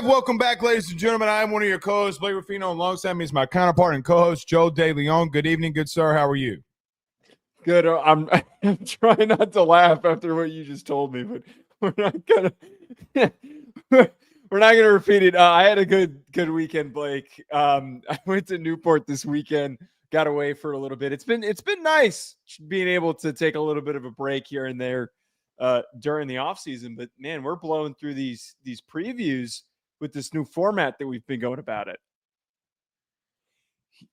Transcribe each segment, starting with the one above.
live. Welcome back, ladies and gentlemen. I am one of your co-hosts, Blake Ruffino, and alongside me is my counterpart and co-host, Joe DeLeone. Good evening, good sir. How are you? Good. I'm trying not to laugh after what you just told me, but we're not gonna repeat it. I had a good weekend, Blake. I went to Newport this weekend. Got away for a little bit. It's been nice being able to take a little bit of a break here and there during the off season. But man, we're blowing through these previews with this new format that we've been going about it.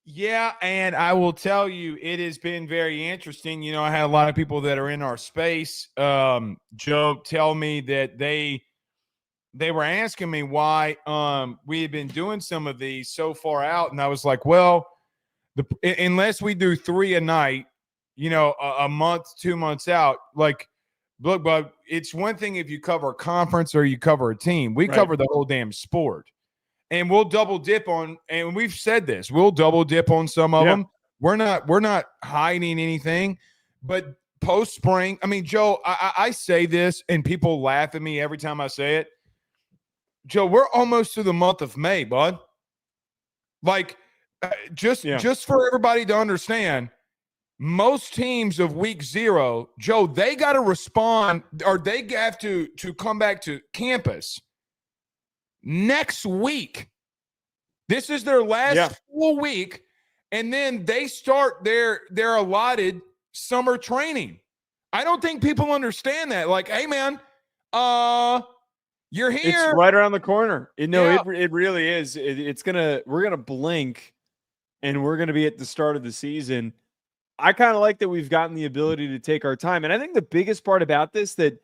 Yeah, and I will tell you, it has been very interesting. You know, I had a lot of people that are in our space, Joe, tell me that they were asking me why we had been doing some of these so far out, and I was like, well, unless we do 3 a night, you know, a month, 2 months out, like, look, bud, it's one thing if you cover a conference or you cover a team. We cover the whole damn sport. And we'll double dip on, and we've said this, we'll double dip on some of them. We're not hiding anything, but post spring, I mean, Joe, I say this and people laugh at me every time I say it. Joe, we're almost to the month of May, bud. Like, just for everybody to understand, most teams of week 0, Joe, they got to respond, or they have to come back to campus next week. This is their last full week, and then they start their allotted summer training. I don't think people understand that. Like, hey, man, you're here. It's right around the corner. It really is. We're gonna blink, and we're gonna be at the start of the season. I kind of like that we've gotten the ability to take our time, and I think the biggest part about this, that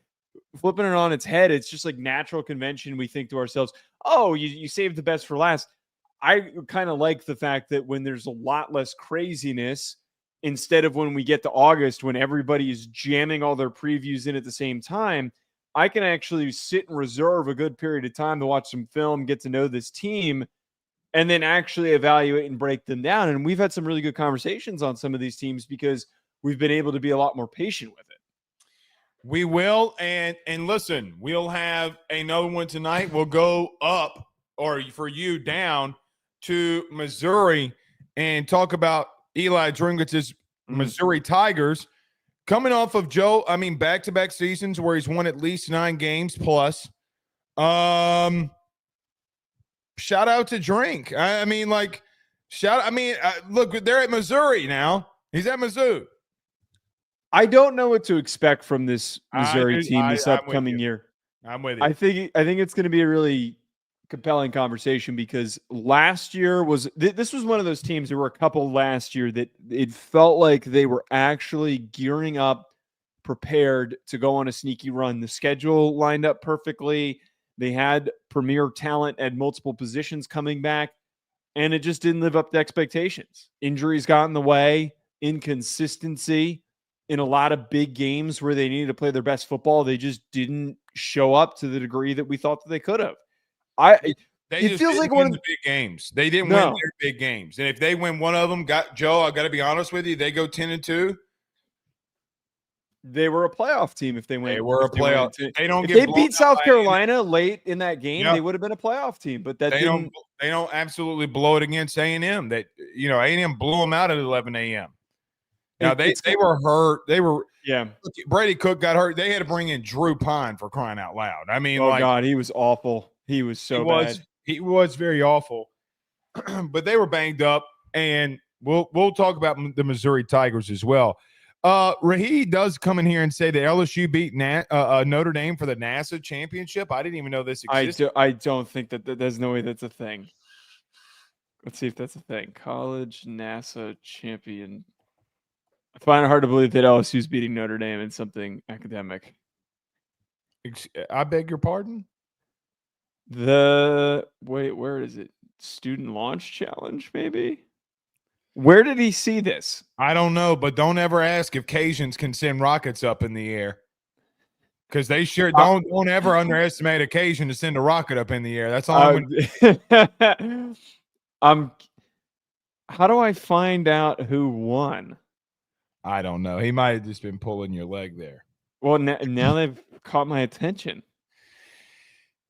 flipping it on its head, it's just like natural convention. We think to ourselves, oh, you saved the best for last. I kind of like the fact that when there's a lot less craziness, instead of when we get to August, when everybody is jamming all their previews in at the same time, I can actually sit and reserve a good period of time to watch some film, get to know this team, and then actually evaluate and break them down. And we've had some really good conversations on some of these teams because we've been able to be a lot more patient with it. We will, and listen, we'll have another one tonight. We'll go up, or for you, down to Missouri and talk about Eli Drinkwitz's Missouri Tigers coming off of, Joe, I mean, back-to-back seasons where he's won at least 9 games plus. Shout out to Drink. I mean, look, they're at Missouri now. He's at Mizzou. I don't know what to expect from this Missouri team this upcoming year. I'm with you. I think it's going to be a really compelling conversation because last year this was one of those teams. There were a couple last year that it felt like they were actually gearing up, prepared to go on a sneaky run. The schedule lined up perfectly. They had premier talent at multiple positions coming back, and it just didn't live up to expectations. Injuries got in the way, inconsistency in a lot of big games where they needed to play their best football. They just didn't show up to the degree that we thought that they could have. It feels like one of the big games. They didn't win their big games. And if they win one of them, Joe, I got to be honest with you, they go 10-2. They were a playoff team if they win. They were a playoff. They beat South Carolina late in that game, they would have been a playoff team. But they don't absolutely blow it against A&M. That, you know, A&M blew them out at 11 a.m. Now, they were hurt. Brady Cook got hurt. They had to bring in Drew Pine, for crying out loud. I mean, God, he was awful. He was so bad. He was very awful. But they were banged up, and we'll talk about the Missouri Tigers as well. Raheed does come in here and say that LSU beat Notre Dame for the NASA championship. I didn't even know this existed. I don't think that there's no way that's a thing. Let's see if that's a thing. College NASA champion. I find it hard to believe that LSU's beating Notre Dame in something academic. I beg your pardon? Where is it? Student Launch Challenge, maybe? Where did he see this? I don't know, but don't ever ask if Cajuns can send rockets up in the air. Because they sure don't ever underestimate a Cajun to send a rocket up in the air. That's all how do I find out who won? I don't know. He might have just been pulling your leg there. Well, now they've caught my attention.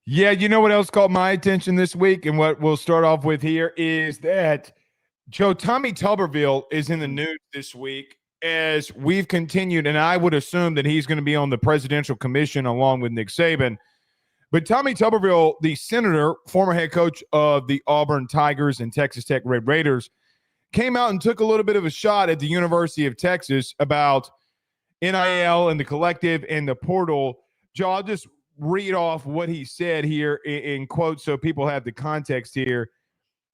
Yeah, you know what else caught my attention this week, and what we'll start off with here is that Tommy Tuberville is in the news this week as we've continued, and I would assume that he's going to be on the presidential commission along with Nick Saban. But Tommy Tuberville, the senator, former head coach of the Auburn Tigers and Texas Tech Red Raiders, came out and took a little bit of a shot at the University of Texas about NIL and the collective and the portal. Joe, I'll just read off what he said here in quotes so people have the context here.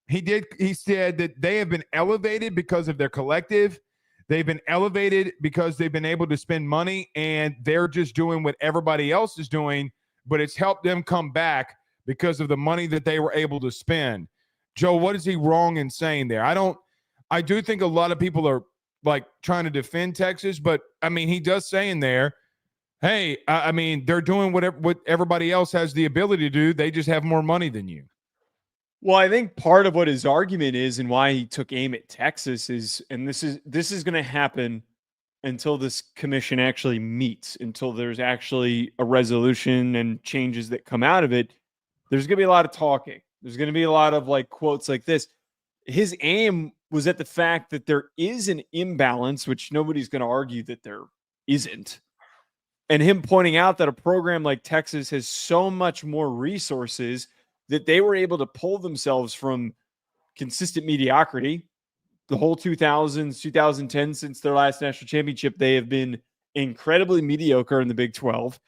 He said that they have been elevated because of their collective. They've been elevated because they've been able to spend money, and they're just doing what everybody else is doing, but it's helped them come back because of the money that they were able to spend. Joe, what is he wrong in saying there? I do think a lot of people are like trying to defend Texas, but I mean, he does say in there, hey, I mean, they're doing what everybody else has the ability to do. They just have more money than you. Well, I think part of what his argument is and why he took aim at Texas is, and this is going to happen until this commission actually meets, until there's actually a resolution and changes that come out of it. There's going to be a lot of talking. There's going to be a lot of like quotes like this. His aim was at the fact that there is an imbalance, which nobody's going to argue that there isn't. And him pointing out that a program like Texas has so much more resources that they were able to pull themselves from consistent mediocrity. The whole 2000s, 2010, since their last national championship, they have been incredibly mediocre in the Big 12.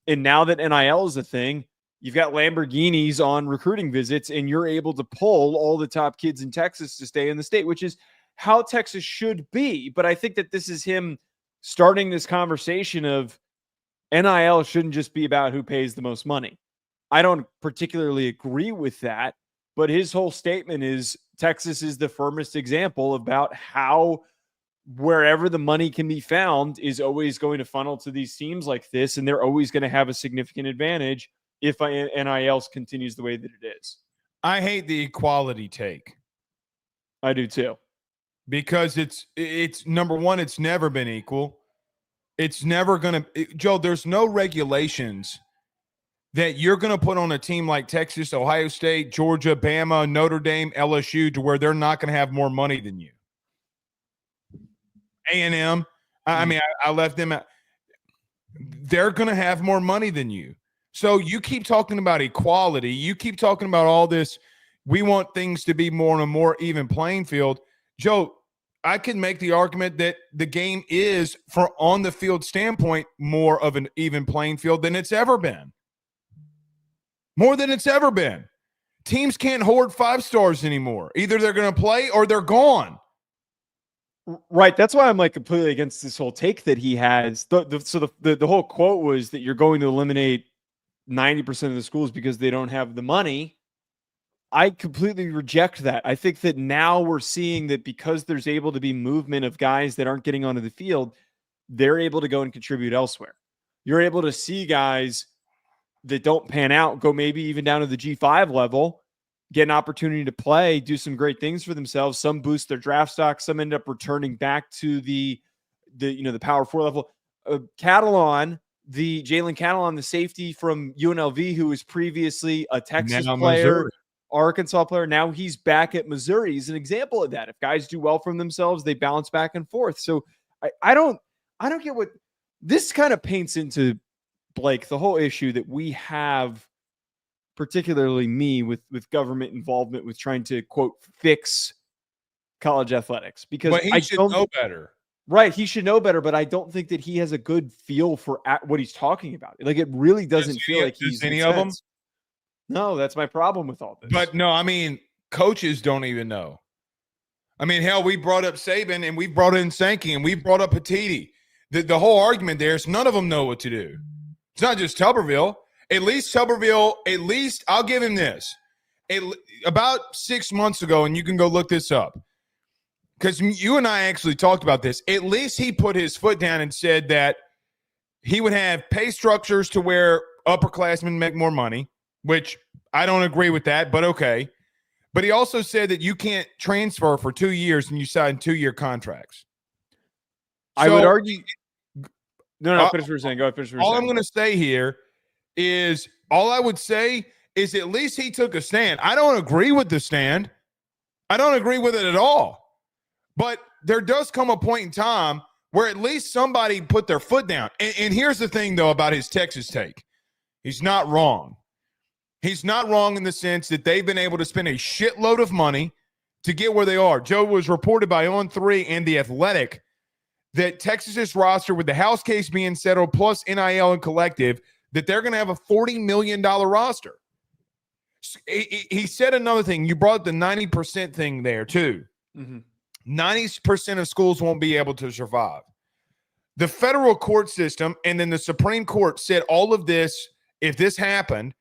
And now that NIL is a thing, you've got Lamborghinis on recruiting visits, and you're able to pull all the top kids in Texas to stay in the state, which is how Texas should be. But I think that this is him starting this conversation of NIL shouldn't just be about who pays the most money. I don't particularly agree with that, but his whole statement is Texas is the firmest example about how wherever the money can be found is always going to funnel to these teams like this, and they're always going to have a significant advantage if NIL continues the way that it is. I hate the equality take. I do too. Because it's number one, it's never been equal. It's never going to – Joe, there's no regulations that you're going to put on a team like Texas, Ohio State, Georgia, Bama, Notre Dame, LSU to where they're not going to have more money than you. A&M, I mean, I left them out. They're going to have more money than you. So you keep talking about equality. You keep talking about all this. We want things to be more on a more even playing field. Joe, I can make the argument that the game is, for on the field standpoint, more of an even playing field than it's ever been. More than it's ever been. Teams can't hoard 5 stars anymore. Either they're going to play or they're gone. Right. That's why I'm like completely against this whole take that he has. The whole quote was that you're going to eliminate 90% of the schools because they don't have the money. I completely reject that. I think that now we're seeing that because there's able to be movement of guys that aren't getting onto the field, they're able to go and contribute elsewhere. You're able to see guys that don't pan out go maybe even down to the G5 level, get an opportunity to play, do some great things for themselves. Some boost their draft stock. Some end up returning back to the Power 4 level. Jalen Catalon, the safety from UNLV, who was previously a Texas player, Missouri. Arkansas player. Now he's back at Missouri. He's an example of that. If guys do well for themselves, they bounce back and forth. So I don't get what this kind of paints into, Blake, the whole issue that we have, particularly me, with government involvement with trying to, quote, fix college athletics. Because he should know better. Right. He should know better, but I don't think that he has a good feel for what he's talking about. Like, it really doesn't feel like he's any of them. No, that's my problem with all this. But no, I mean, coaches don't even know. I mean, hell, we brought up Saban and we brought in Sankey and we brought up Petiti. The whole argument there is none of them know what to do. It's not just Tubberville. At least I'll give him this. About 6 months ago, and you can go look this up, because you and I actually talked about this. At least he put his foot down and said that he would have pay structures to where upperclassmen make more money, which I don't agree with that, but okay. But he also said that you can't transfer for 2 years and you sign 2-year contracts. I would argue. No, finish what you're saying. Go ahead, finish what you're saying. All I'm going to say here is, all I would say is at least he took a stand. I don't agree with the stand. I don't agree with it at all. But there does come a point in time where at least somebody put their foot down. And here's the thing, though, about his Texas take. He's not wrong. He's not wrong in the sense that they've been able to spend a shitload of money to get where they are. Joe, was reported by On3 and The Athletic that Texas's roster, with the house case being settled plus NIL and collective, that they're going to have a $40 million roster. He said another thing. You brought the 90% thing there, too. 90% of schools won't be able to survive. The federal court system and then the Supreme Court said all of this, if this happened,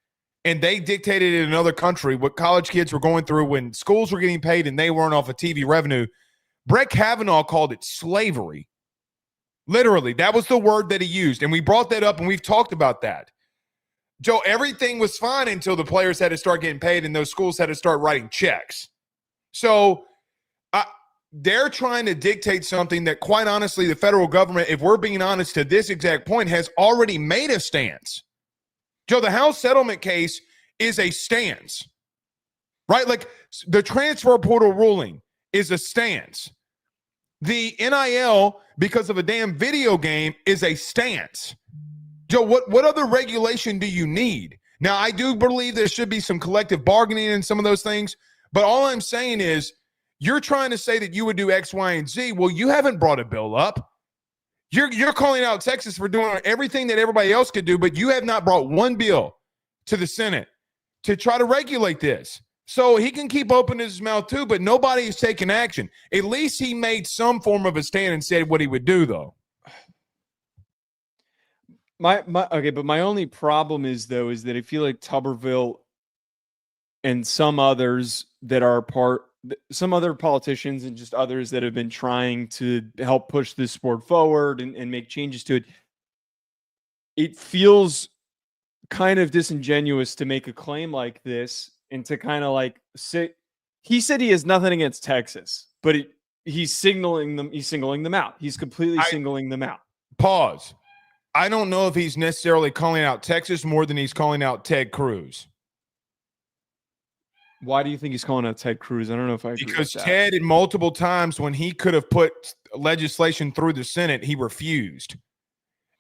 and they dictated in another country what college kids were going through when schools were getting paid and they weren't off of TV revenue, Brett Kavanaugh called it slavery. Literally, that was the word that he used. And we brought that up and we've talked about that. Joe, everything was fine until the players had to start getting paid and those schools had to start writing checks. So they're trying to dictate something that, quite honestly, the federal government, if we're being honest to this exact point, has already made a stance. Joe, the House settlement case is a stance, right? Like the transfer portal ruling is a stance. The NIL, because of a damn video game, is a stance. Joe, what other regulation do you need? Now, I do believe there should be some collective bargaining and some of those things, but all I'm saying is you're trying to say that you would do X, Y, and Z. Well, you haven't brought a bill up. You're calling out Texas for doing everything that everybody else could do, but you have not brought one bill to the Senate to try to regulate this. So he can keep opening his mouth too, but nobody is taking action. At least he made some form of a stand and said what he would do, though. Okay, but my only problem is that I feel like Tubberville and some others that are some other politicians and just others that have been trying to help push this sport forward and make changes to it, it feels kind of disingenuous to make a claim like this and to kind of like say, he said he has nothing against Texas, but he's singling them out. He's completely singling them out. Pause. I don't know if he's necessarily calling out Texas more than he's calling out Ted Cruz. Why do you think he's calling out Ted Cruz? I don't know if I agree because with that. Ted, in multiple times when he could have put legislation through the Senate, he refused.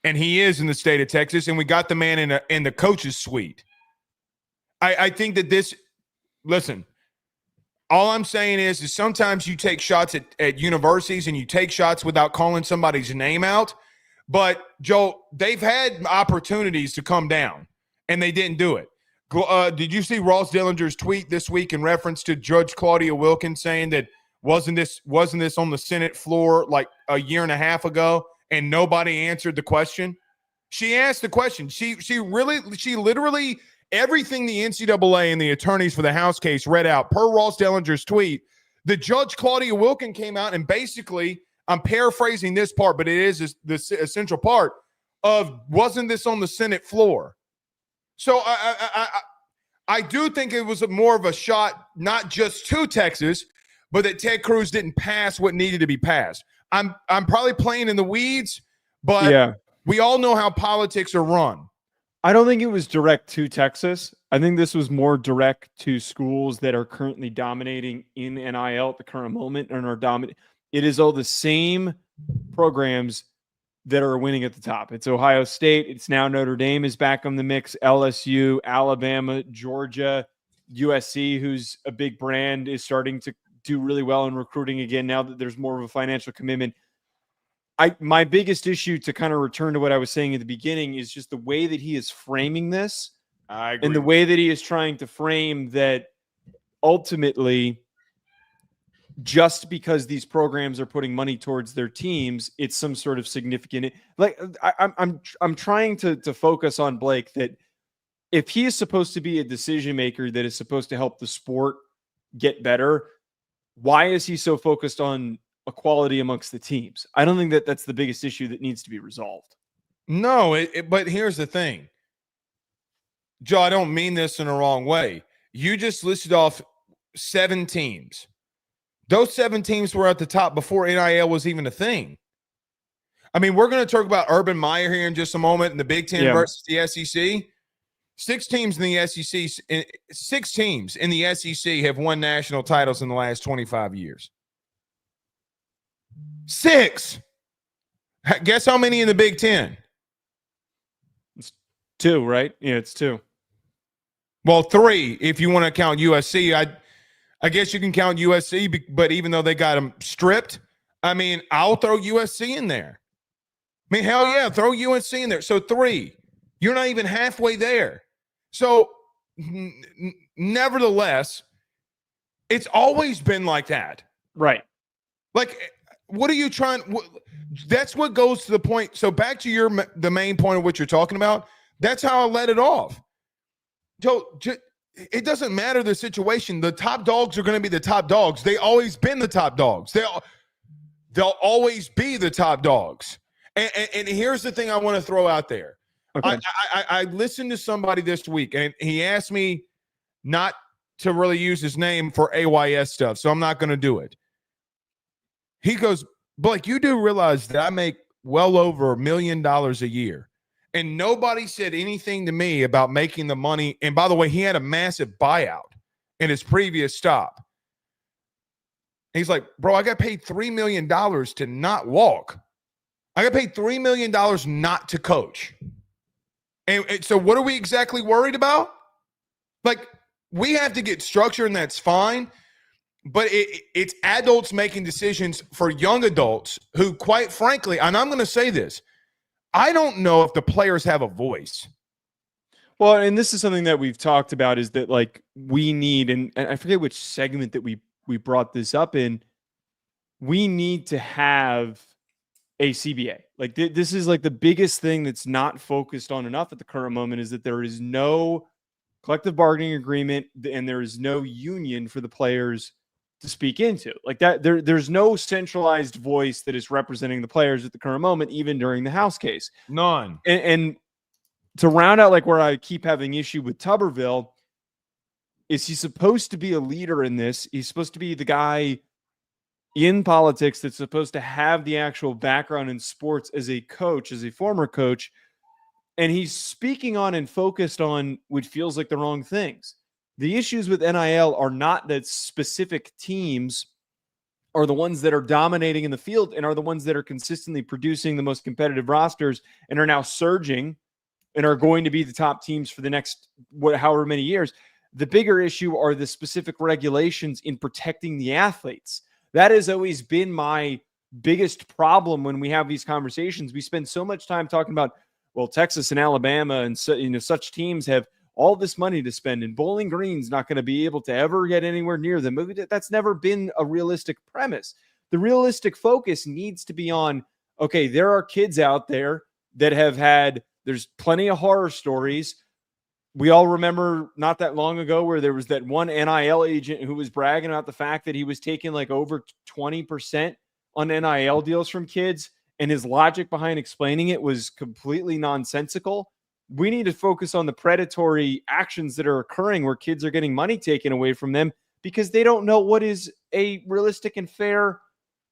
And he is in the state of Texas, and we got the man in the coach's suite. I think that this – listen, all I'm saying is sometimes you take shots at universities and you take shots without calling somebody's name out. But, Joe, they've had opportunities to come down, and they didn't do it. Did you see Ross Dillinger's tweet this week in reference to Judge Claudia Wilkins saying that wasn't this on the Senate floor like a year and a half ago and nobody answered the question? She asked the question. She literally everything the NCAA and the attorneys for the House case read out per Ross Dillinger's tweet. The Judge Claudia Wilkins came out and basically, I'm paraphrasing this part, but it is the essential part of wasn't this on the Senate floor? So I do think it was more of a shot, not just to Texas, but that Ted Cruz didn't pass what needed to be passed. I'm probably playing in the weeds, but yeah, we all know how politics are run. I don't think it was direct to Texas. I think this was more direct to schools that are currently dominating in NIL at the current moment and are dominating. It is all the same programs that are winning at the top. It's Ohio State. It's now Notre Dame is back on the mix. LSU, Alabama, Georgia, USC, who's a big brand, is starting to do really well in recruiting again now that there's more of a financial commitment. My biggest issue, to kind of return to what I was saying at the beginning, is just the way that he is framing this. I agree. And the way that he is trying to frame that ultimately, just because these programs are putting money towards their teams, it's some sort of significant. Like I'm trying to focus on Blake, that if he is supposed to be a decision maker that is supposed to help the sport get better, why is he so focused on equality amongst the teams? I don't think that that's the biggest issue that needs to be resolved. No, but here's the thing, Joe. I don't mean this in a wrong way. You just listed off 7 teams. Those 7 teams were at the top before NIL was even a thing. I mean, we're going to talk about Urban Meyer here in just a moment in the Big Ten versus the SEC. 6 teams in the SEC, 6 teams in the SEC have won national titles in the last 25 years. 6. Guess how many in the Big Ten? It's 2, right? Yeah, it's 2. Well, 3 if you want to count USC. I guess you can count USC, but even though they got them stripped, I mean, I'll throw USC in there. I mean, hell yeah, throw UNC in there. So 3. You're not even halfway there. So nevertheless, it's always been like that. Right. Like, what are you trying? That's what goes to the point. So back to the main point of what you're talking about. That's how I let it off. Joe, it doesn't matter the situation. The top dogs are going to be the top dogs. They always been the top dogs. They'll always be the top dogs. And here's the thing I want to throw out there. Okay. I listened to somebody this week, and he asked me not to really use his name for AYS stuff, so I'm not going to do it. He goes, Blake, you do realize that I make well over $1 million a year, and nobody said anything to me about making the money. And by the way, he had a massive buyout in his previous stop. He's like, bro, I got paid $3 million to not walk. I got paid $3 million not to coach. And so what are we exactly worried about? Like, we have to get structure, and that's fine. But it's adults making decisions for young adults who, quite frankly, and I'm going to say this, I don't know if the players have a voice. Well, and this is something that we've talked about, is that, like, we need, and I forget which segment that we brought this up in, we need to have a CBA. Like, this is like the biggest thing that's not focused on enough at the current moment, is that there is no collective bargaining agreement and there is no union for the players to speak into. Like that, there's no centralized voice that is representing the players at the current moment, even during the House case. None. And to round out, like, where I keep having issue with Tubberville, is he's supposed to be a leader in this. He's supposed to be the guy in politics that's supposed to have the actual background in sports as a coach, as a former coach. And he's speaking on and focused on what feels like the wrong things. The issues with NIL are not that specific teams are the ones that are dominating in the field and are the ones that are consistently producing the most competitive rosters and are now surging and are going to be the top teams for the next however many years. The bigger issue are the specific regulations in protecting the athletes. That has always been my biggest problem when we have these conversations. We spend so much time talking about, well, Texas and Alabama and such teams have all this money to spend, and Bowling Green's not going to be able to ever get anywhere near them. That's never been a realistic premise. The realistic focus needs to be on, okay, there are kids out there that have had, there's plenty of horror stories. We all remember not that long ago where there was that one NIL agent who was bragging about the fact that he was taking like over 20% on NIL deals from kids, and his logic behind explaining it was completely nonsensical. We need to focus on the predatory actions that are occurring where kids are getting money taken away from them because they don't know what is a realistic and fair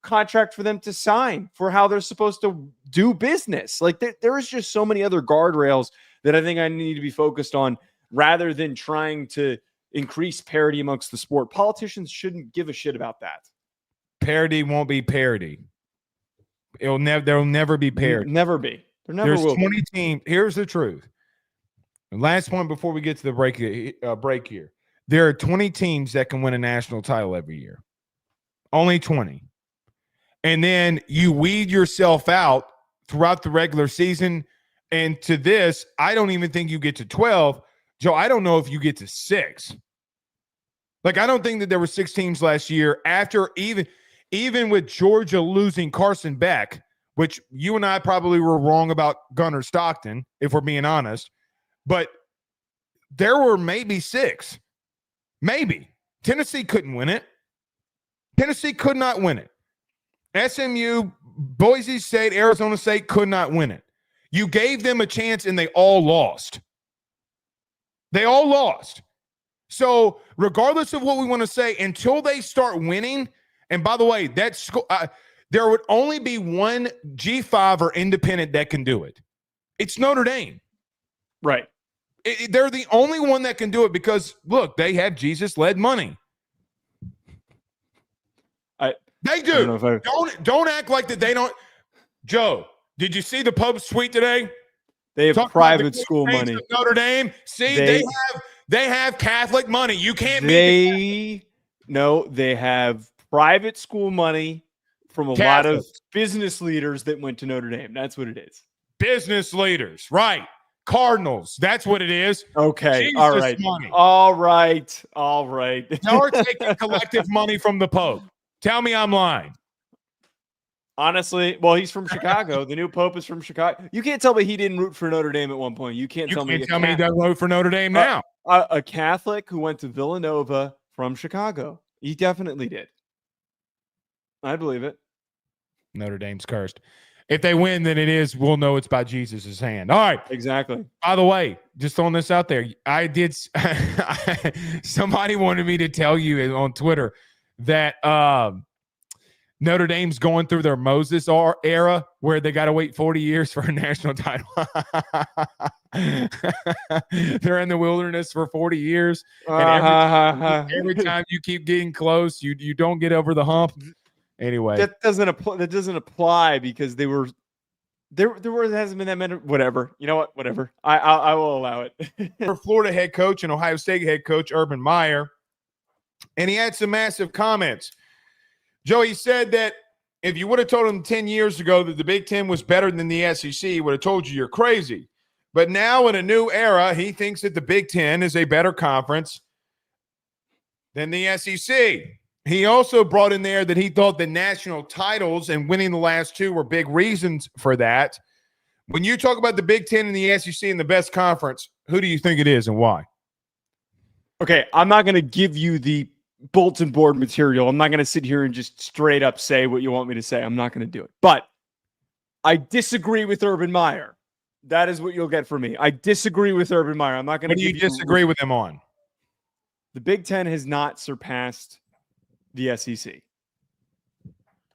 contract for them to sign for how they're supposed to do business. Like there is just so many other guardrails that I think I need to be focused on rather than trying to increase parity amongst the sport. Politicians shouldn't give a shit about that. Parity won't be parity. There'll never be parity. Never be. There's 20 teams. Here's the truth. The last point before we get to the break here. There are 20 teams that can win a national title every year. Only 20. And then you weed yourself out throughout the regular season. And to this, I don't even think you get to 12. Joe, I don't know if you get to 6. Like, I don't think that there were 6 teams last year after even with Georgia losing Carson Beck, which you and I probably were wrong about Gunnar Stockton, if we're being honest. But there were maybe 6. Maybe. Tennessee couldn't win it. Tennessee could not win it. SMU, Boise State, Arizona State could not win it. You gave them a chance, and they all lost. They all lost. So regardless of what we want to say, until they start winning, and by the way, that's there would only be one G5 or independent that can do it. It's Notre Dame. Right. They're the only one that can do it because, look, they have Jesus-led money. They do. Don't act like that they don't. Joe, did you see the Pope's tweet today? They have private school money. Notre Dame. See, they have Catholic money. You can't No, they have private school money from a lot of business leaders that went to Notre Dame. That's what it is. Business leaders, right? Cardinals. That's what it is. Okay. Jesus all right. Money. All right. Y'all are taking collective money from the Pope. Tell me I'm lying. Honestly, well, he's from Chicago. The new Pope is from Chicago. You can't tell me he didn't root for Notre Dame at one point. You can't tell me he doesn't root for Notre Dame now. A Catholic who went to Villanova from Chicago. He definitely did. I believe it. Notre Dame's cursed. If they win, then we'll know it's by Jesus' hand. All right. Exactly. By the way, just throwing this out there, somebody wanted me to tell you on Twitter that Notre Dame's going through their Moses era where they got to wait 40 years for a national title. They're in the wilderness for 40 years. And every time you keep getting close, you don't get over the hump. Anyway, that doesn't apply because there hasn't been that many. Whatever. You know what? Whatever. I will allow it. For Florida head coach and Ohio State head coach Urban Meyer, and he had some massive comments. Joey said that if you would have told him 10 years ago that the Big Ten was better than the SEC, he would have told you you're crazy. But now in a new era, he thinks that the Big Ten is a better conference than the SEC. He also brought in there that he thought the national titles and winning the last two were big reasons for that. When you talk about the Big Ten and the SEC and the best conference, who do you think it is and why? Okay, I'm not going to give you the bulletin board material. I'm not going to sit here and just straight up say what you want me to say. I'm not going to do it. But I disagree with Urban Meyer. That is what you'll get from me. I disagree with Urban Meyer. I'm not going to. What do you disagree with him on? The Big Ten has not surpassed the SEC.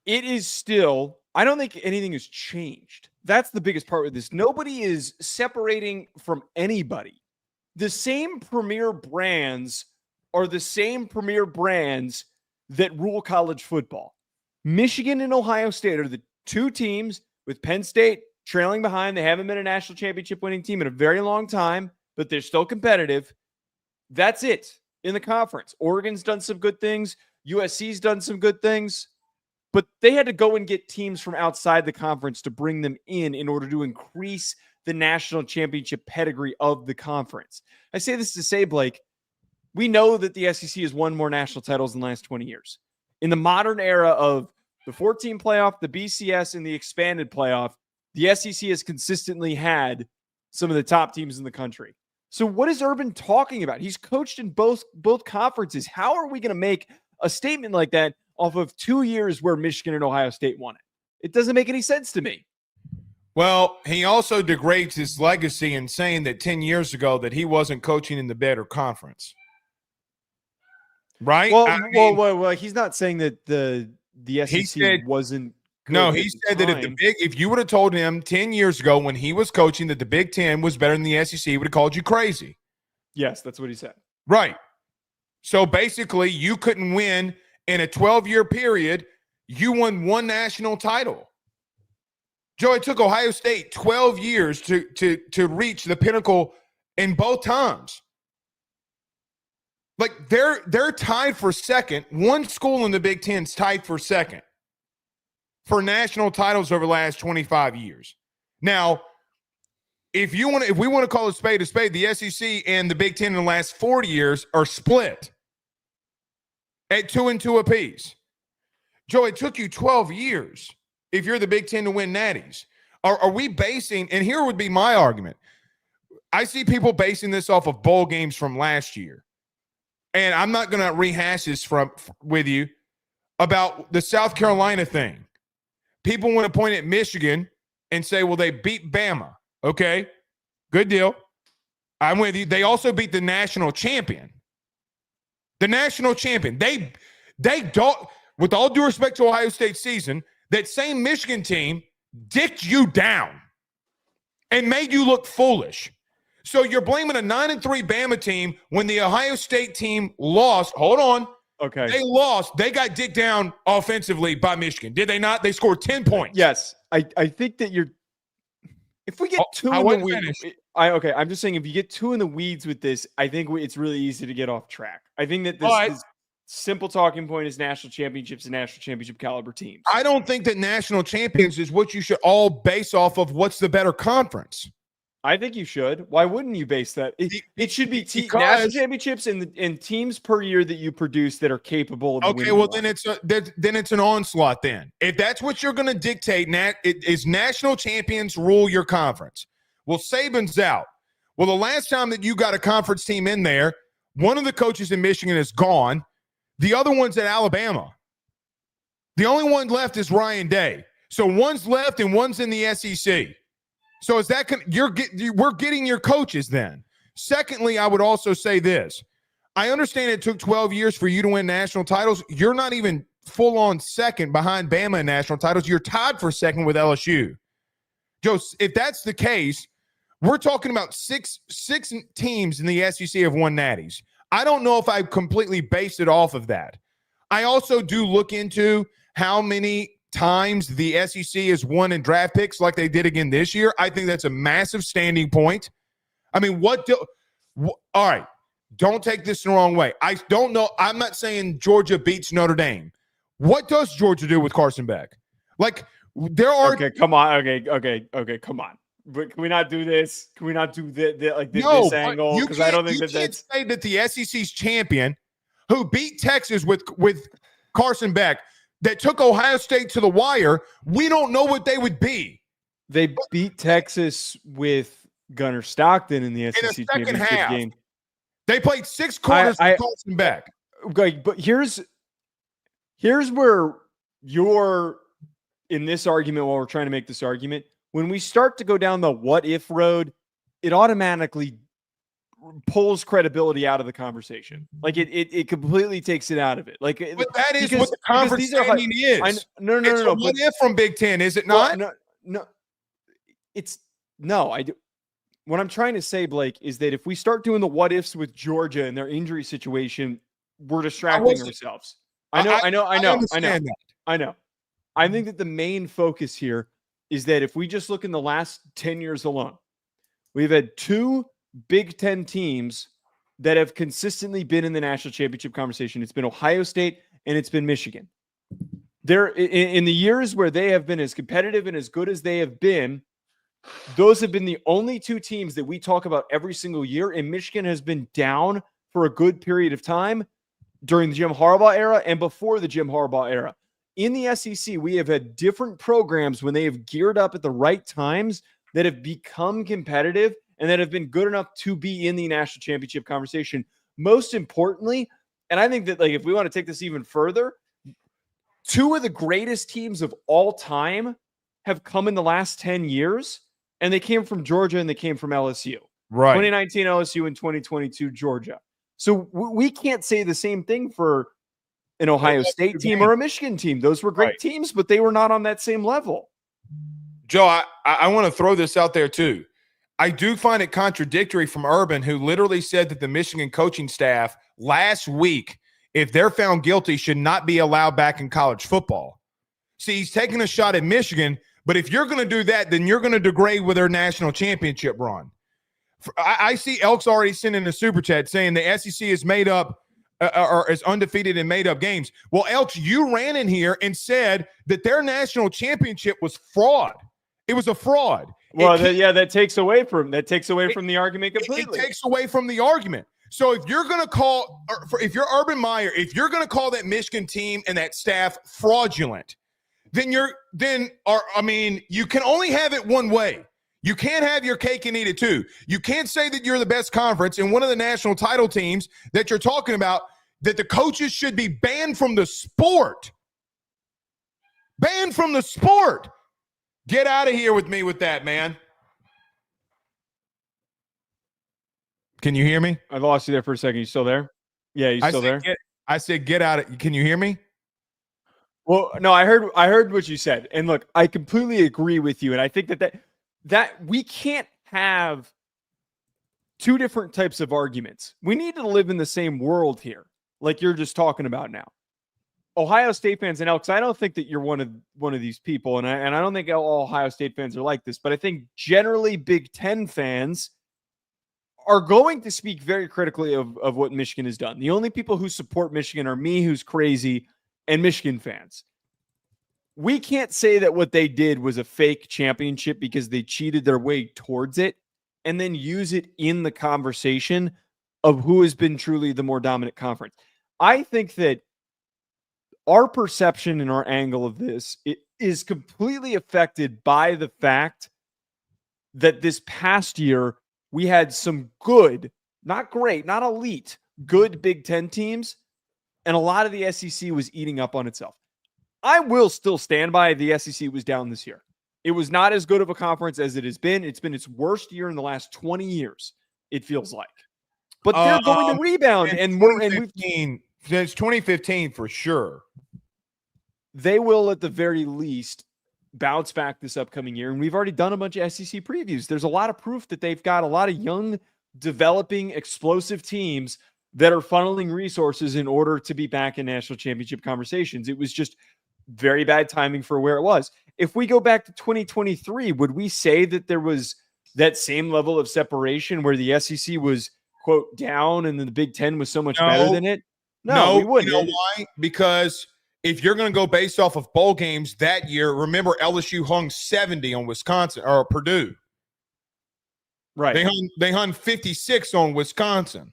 It is still, I don't think anything has changed. That's the biggest part with this. Nobody is separating from anybody. The same premier brands are the same premier brands that rule college football. Michigan and Ohio State are the two teams with Penn State trailing behind. They haven't been a national championship winning team in a very long time, but they're still competitive. That's it in the conference. Oregon's done some good things. USC's done some good things, but they had to go and get teams from outside the conference to bring them in order to increase the national championship pedigree of the conference. I say this to say, Blake, we know that the SEC has won more national titles in the last 20 years. In the modern era of the 14 playoff, the BCS, and the expanded playoff, the SEC has consistently had some of the top teams in the country. So what is Urban talking about? He's coached in both conferences. How are we going to make a statement like that off of 2 years where Michigan and Ohio State won it? It doesn't make any sense to me. Well, he also degrades his legacy in saying that 10 years ago that he wasn't coaching in the better conference. Right? Well, he's not saying that the SEC wasn't good. No, he said that if you would have told him 10 years ago when he was coaching that the Big Ten was better than the SEC, he would have called you crazy. Yes, that's what he said. Right. So basically, you couldn't win in a 12-year period. You won one national title. Joe, it took Ohio State 12 years to reach the pinnacle in both times. Like they're tied for second. One school in the Big Ten's tied for second for national titles over the last 25 years. Now, if we want to call a spade, the SEC and the Big Ten in the last 40 years are split at 2-2 apiece. Joe, it took you 12 years if you're the Big Ten to win natties. Are we basing, and here would be my argument. I see people basing this off of bowl games from last year. And I'm not going to rehash this with you about the South Carolina thing. People want to point at Michigan and say, well, they beat Bama. Okay, good deal. I'm with you. They also beat the national champion. The national champion. They don't, with all due respect to Ohio State's season, that same Michigan team dicked you down and made you look foolish. So you're blaming a 9-3 Bama team when the Ohio State team lost. Hold on. Okay. They lost. They got dicked down offensively by Michigan. Did they not? They scored 10 points. Yes. I think that if we get two in the weeds, I'm just saying if you get two in the weeds with this, I think it's really easy to get off track. I think that this simple talking point is national championships and national championship caliber teams. I don't think that national champions is what you should all base off of what's the better conference. I think you should. Why wouldn't you base that? It should be national championships and teams per year that you produce that are capable of winning. Well, then it's an onslaught then. If that's what you're going to dictate, is national champions rule your conference. Well, Saban's out. Well, the last time that you got a conference team in there, one of the coaches in Michigan is gone. The other one's at Alabama. The only one left is Ryan Day. So one's left and one's in the SEC. So is that we're getting your coaches then? Secondly, I would also say this. I understand it took 12 years for you to win national titles. You're not even full on second behind Bama in national titles. You're tied for second with LSU. Joe, if that's the case, we're talking about six teams in the SEC have won natties. I don't know if I completely based it off of that. I also do look into how many times the SEC has won in draft picks like they did again this year. I think that's a massive standing point. I mean, all right, don't take this the wrong way. I don't know. I'm not saying Georgia beats Notre Dame. What does Georgia do with Carson Beck? Like, there are – Okay, come on. Okay, come on. But can we not do this? Can we not do this angle? Because I don't think that's – You can't say that the SEC's champion who beat Texas with Carson Beck – that took Ohio State to the wire, we don't know what they would be. They beat Texas with Gunnar Stockton in the SEC championship game. They played 6 quarters with Carson Beck. Okay, but here's where you're in this argument while we're trying to make this argument. When we start to go down the what if road, it automatically pulls credibility out of the conversation. Like it completely takes it out of it. Like, but that is what the conference standing is. No. What if from Big Ten, is it not? No. What I'm trying to say, Blake, is that if we start doing the what ifs with Georgia and their injury situation, we're distracting ourselves. I know. I think that the main focus here is that if we just look in the last 10 years alone, we've had 2 Big Ten teams that have consistently been in the national championship conversation. It's been Ohio State and it's been Michigan. They're in the years where they have been as competitive and as good as they have been, those have been the only 2 teams that we talk about every single year. And Michigan has been down for a good period of time during the Jim Harbaugh era and before the Jim Harbaugh era. In the SEC, we have had different programs when they have geared up at the right times that have become competitive and that have been good enough to be in the national championship conversation. Most importantly, and I think that if we want to take this even further, 2 of the greatest teams of all time have come in the last 10 years, and they came from Georgia and they came from LSU. Right. 2019 LSU and 2022 Georgia. So we can't say the same thing for an Ohio State team or a Michigan team. Those were great teams, but they were not on that same level. Joe, I want to throw this out there too. I do find it contradictory from Urban, who literally said that the Michigan coaching staff last week, if they're found guilty, should not be allowed back in college football. See, he's taking a shot at Michigan, but if you're going to do that, then you're going to degrade with their national championship run. I see Elk's already sending a super chat saying the SEC is made up or is undefeated in made up games. Well, Elks, you ran in here and said that their national championship was fraud. It was a fraud. Well, that takes away from the argument completely. It takes away from the argument. So if you're going to call, if you're Urban Meyer, if you're going to call that Michigan team and that staff fraudulent, then you can only have it one way. You can't have your cake and eat it too. You can't say that you're the best conference and one of the national title teams that you're talking about, that the coaches should be banned from the sport. Banned from the sport. Get out of here with me with that, man. Can you hear me? I lost you there for a second. You still there? Yeah, you still there? I said, get out of. Can you hear me? Well, no, I heard what you said. And look, I completely agree with you. And I think that we can't have two different types of arguments. We need to live in the same world here, like you're just talking about now. Ohio State fans, and Alex, I don't think that you're one of these people, and I don't think all Ohio State fans are like this, but I think generally Big Ten fans are going to speak very critically of what Michigan has done. The only people who support Michigan are me, who's crazy, and Michigan fans. We can't say that what they did was a fake championship because they cheated their way towards it and then use it in the conversation of who has been truly the more dominant conference. I think that our perception and our angle of this is completely affected by the fact that this past year we had some good, not great, not elite, good Big Ten teams, and a lot of the SEC was eating up on itself. I will still stand by the SEC was down this year. It was not as good of a conference as it has been. It's been its worst year in the last 20 years, it feels like. But they're going to rebound. And since 2015, for sure. They will, at the very least, bounce back this upcoming year. And we've already done a bunch of SEC previews. There's a lot of proof that they've got a lot of young, developing, explosive teams that are funneling resources in order to be back in national championship conversations. It was just very bad timing for where it was. If we go back to 2023, would we say that there was that same level of separation where the SEC was, quote, down and then the Big Ten was so much better than it? No, we wouldn't. You know why? Because if you're going to go based off of bowl games that year, remember LSU hung 70 on Wisconsin or Purdue. Right. They hung 56 on Wisconsin.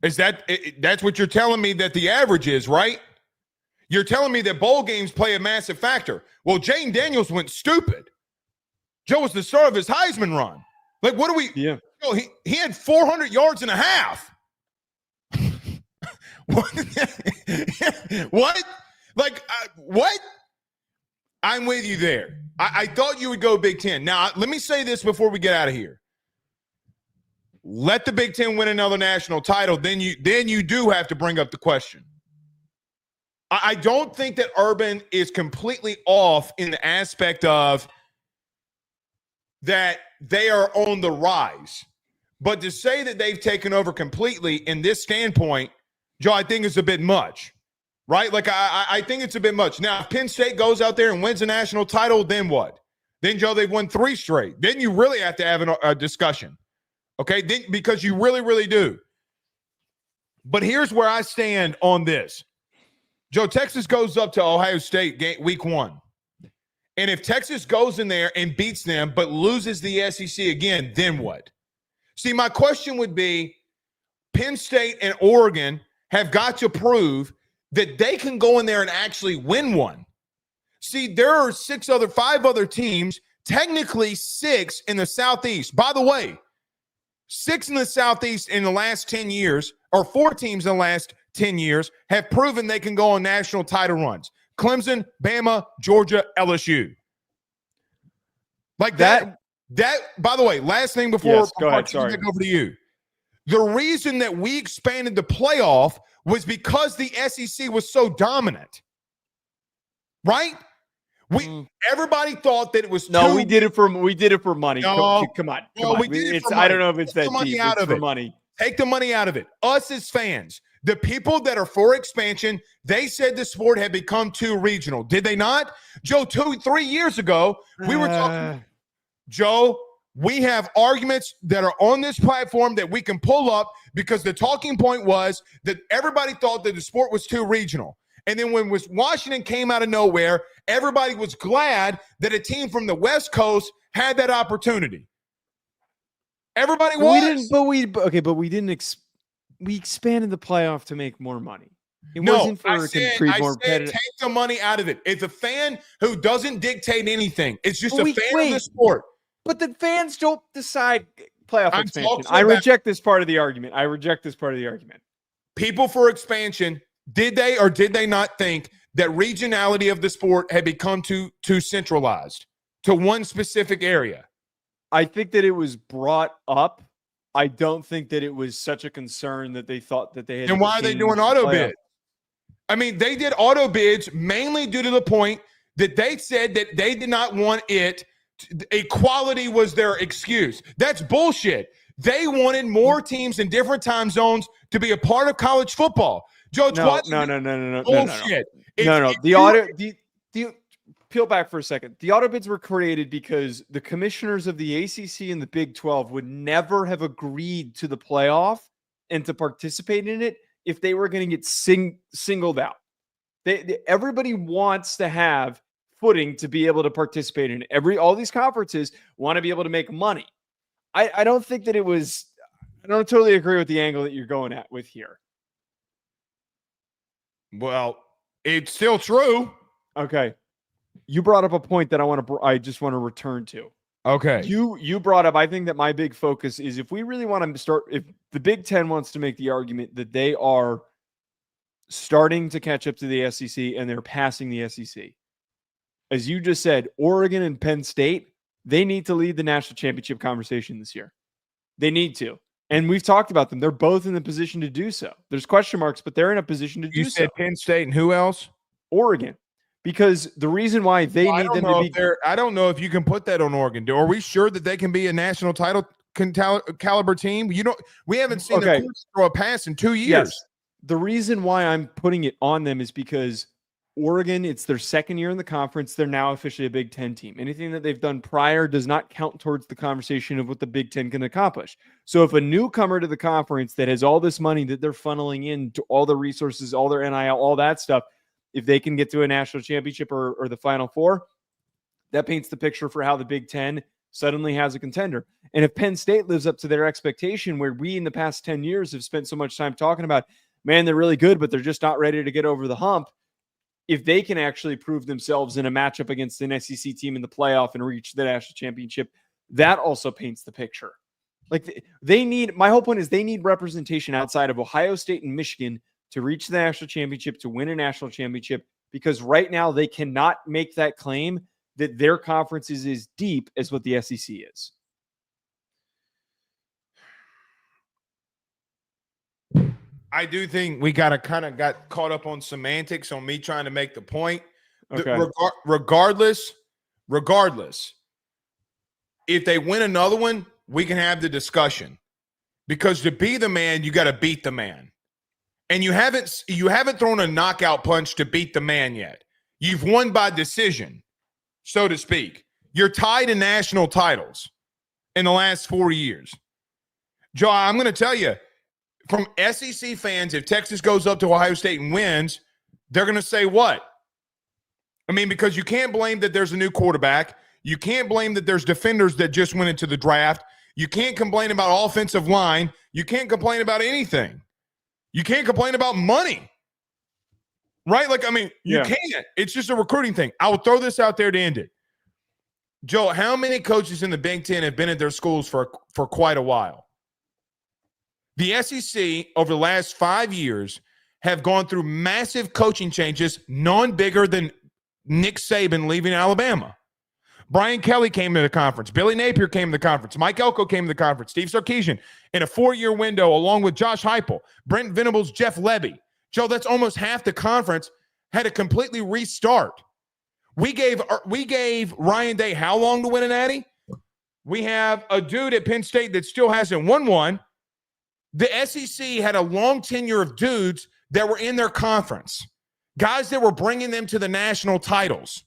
That's what you're telling me that the average is, right? You're telling me that bowl games play a massive factor. Well, Jane Daniels went stupid. Joe was the start of his Heisman run. Like, what do we? Yeah. You know, he had 400 yards and a half. What? Like, what? I'm with you there. I thought you would go Big Ten. Now, let me say this before we get out of here. Let the Big Ten win another national title, then you do have to bring up the question. I don't think that Urban is completely off in the aspect of that they are on the rise. But to say that they've taken over completely in this standpoint, Joe, I think it's a bit much, right? Like, I think it's a bit much. Now, if Penn State goes out there and wins a national title, then what? Then, Joe, they've won 3 straight. Then you really have to have a discussion, okay? Then, because you really, really do. But here's where I stand on this. Joe, Texas goes up to Ohio State week 1. And if Texas goes in there and beats them but loses the SEC again, then what? See, my question would be, Penn State and Oregon have got to prove that they can go in there and actually win one. See, there are 5 other teams, technically 6 in the Southeast. By the way, 6 in the Southeast in the last 10 years, or 4 teams in the last 10 years, have proven they can go on national title runs. Clemson, Bama, Georgia, LSU. Like that, by the way, last thing before I turn it over to you. The reason that we expanded the playoff was because the SEC was so dominant. Right? Everybody thought that it was we did it for money. No, come on. We did it for money. I don't know if it's that deep. It's for money. Take the money out of it. Us as fans, the people that are for expansion, they said the sport had become too regional. Did they not? Joe, 2-3 years ago, we were talking. Joe, we have arguments that are on this platform that we can pull up because the talking point was that everybody thought that the sport was too regional. And then when Washington came out of nowhere, everybody was glad that a team from the West Coast had that opportunity. Everybody was. We expanded the playoff to make more money. I said take the money out of it. It's a fan who doesn't dictate anything. It's just a fan of the sport. But the fans don't decide playoff expansion. I reject this part of the argument. People for expansion, did they or did they not think that regionality of the sport had become too centralized to one specific area? I think that it was brought up. I don't think that it was such a concern that they thought that they had. And why are they doing auto bids? I mean, they did auto bids mainly due to the point that they said that they did not want it equality was their excuse. That's bullshit. They wanted more teams in different time zones to be a part of college football. Joe, No. bullshit. The peel back for a second. The auto bids were created because the commissioners of the ACC and the Big 12 would never have agreed to the playoff and to participate in it if they were going to get singled out. Everybody wants to have footing to be able to participate in it. All these conferences want to be able to make money. I don't think that it was. I don't totally agree with the angle that you're going at with here. Well, it's still true. Okay. You brought up a point that I just want to return to. Okay. You brought up, I think that my big focus is if we really want to start, if the Big Ten wants to make the argument that they are starting to catch up to the SEC and they're passing the SEC, as you just said, Oregon and Penn State, they need to lead the national championship conversation this year. They need to. And we've talked about them. They're both in the position to do so. There's question marks, but they're in a position to do so. You said Penn State and who else? Oregon. Because the reason why they need them to be... I don't know if you can put that on Oregon. Are we sure that they can be a national title caliber team? We haven't seen them throw a pass in 2 years. Yes. The reason why I'm putting it on them is because Oregon, it's their second year in the conference. They're now officially a Big Ten team. Anything that they've done prior does not count towards the conversation of what the Big Ten can accomplish. So if a newcomer to the conference that has all this money that they're funneling into all the resources, all their NIL, all that stuff, if they can get to a national championship or the Final Four, that paints the picture for how the Big Ten suddenly has a contender. And if Penn State lives up to their expectation, where we in the past 10 years have spent so much time talking about, man, they're really good, but they're just not ready to get over the hump. If they can actually prove themselves in a matchup against an SEC team in the playoff and reach the national championship, that also paints the picture. Like my whole point is they need representation outside of Ohio State and Michigan to reach the national championship, to win a national championship, because right now they cannot make that claim that their conference is as deep as what the SEC is. I do think we got caught up on semantics on me trying to make the point. Okay. Regardless, if they win another one, we can have the discussion. Because to be the man, you got to beat the man. And you haven't thrown a knockout punch to beat the man yet. You've won by decision, so to speak. You're tied in national titles in the last 4 years. Joe, I'm going to tell you, from SEC fans, if Texas goes up to Ohio State and wins, they're going to say what? I mean, because you can't blame that there's a new quarterback. You can't blame that there's defenders that just went into the draft. You can't complain about offensive line. You can't complain about anything. You can't complain about money, right? You can't. It's just a recruiting thing. I will throw this out there to end it. Joe, how many coaches in the Big Ten have been at their schools for quite a while? The SEC over the last 5 years have gone through massive coaching changes, none bigger than Nick Saban leaving Alabama. Brian Kelly came to the conference. Billy Napier came to the conference. Mike Elko came to the conference. Steve Sarkisian in a 4-year window along with Josh Heupel, Brent Venables, Jeff Lebby. Joe, that's almost half the conference had to completely restart. We gave Ryan Day how long to win a natty? We have a dude at Penn State that still hasn't won one. The SEC had a long tenure of dudes that were in their conference, guys that were bringing them to the national titles.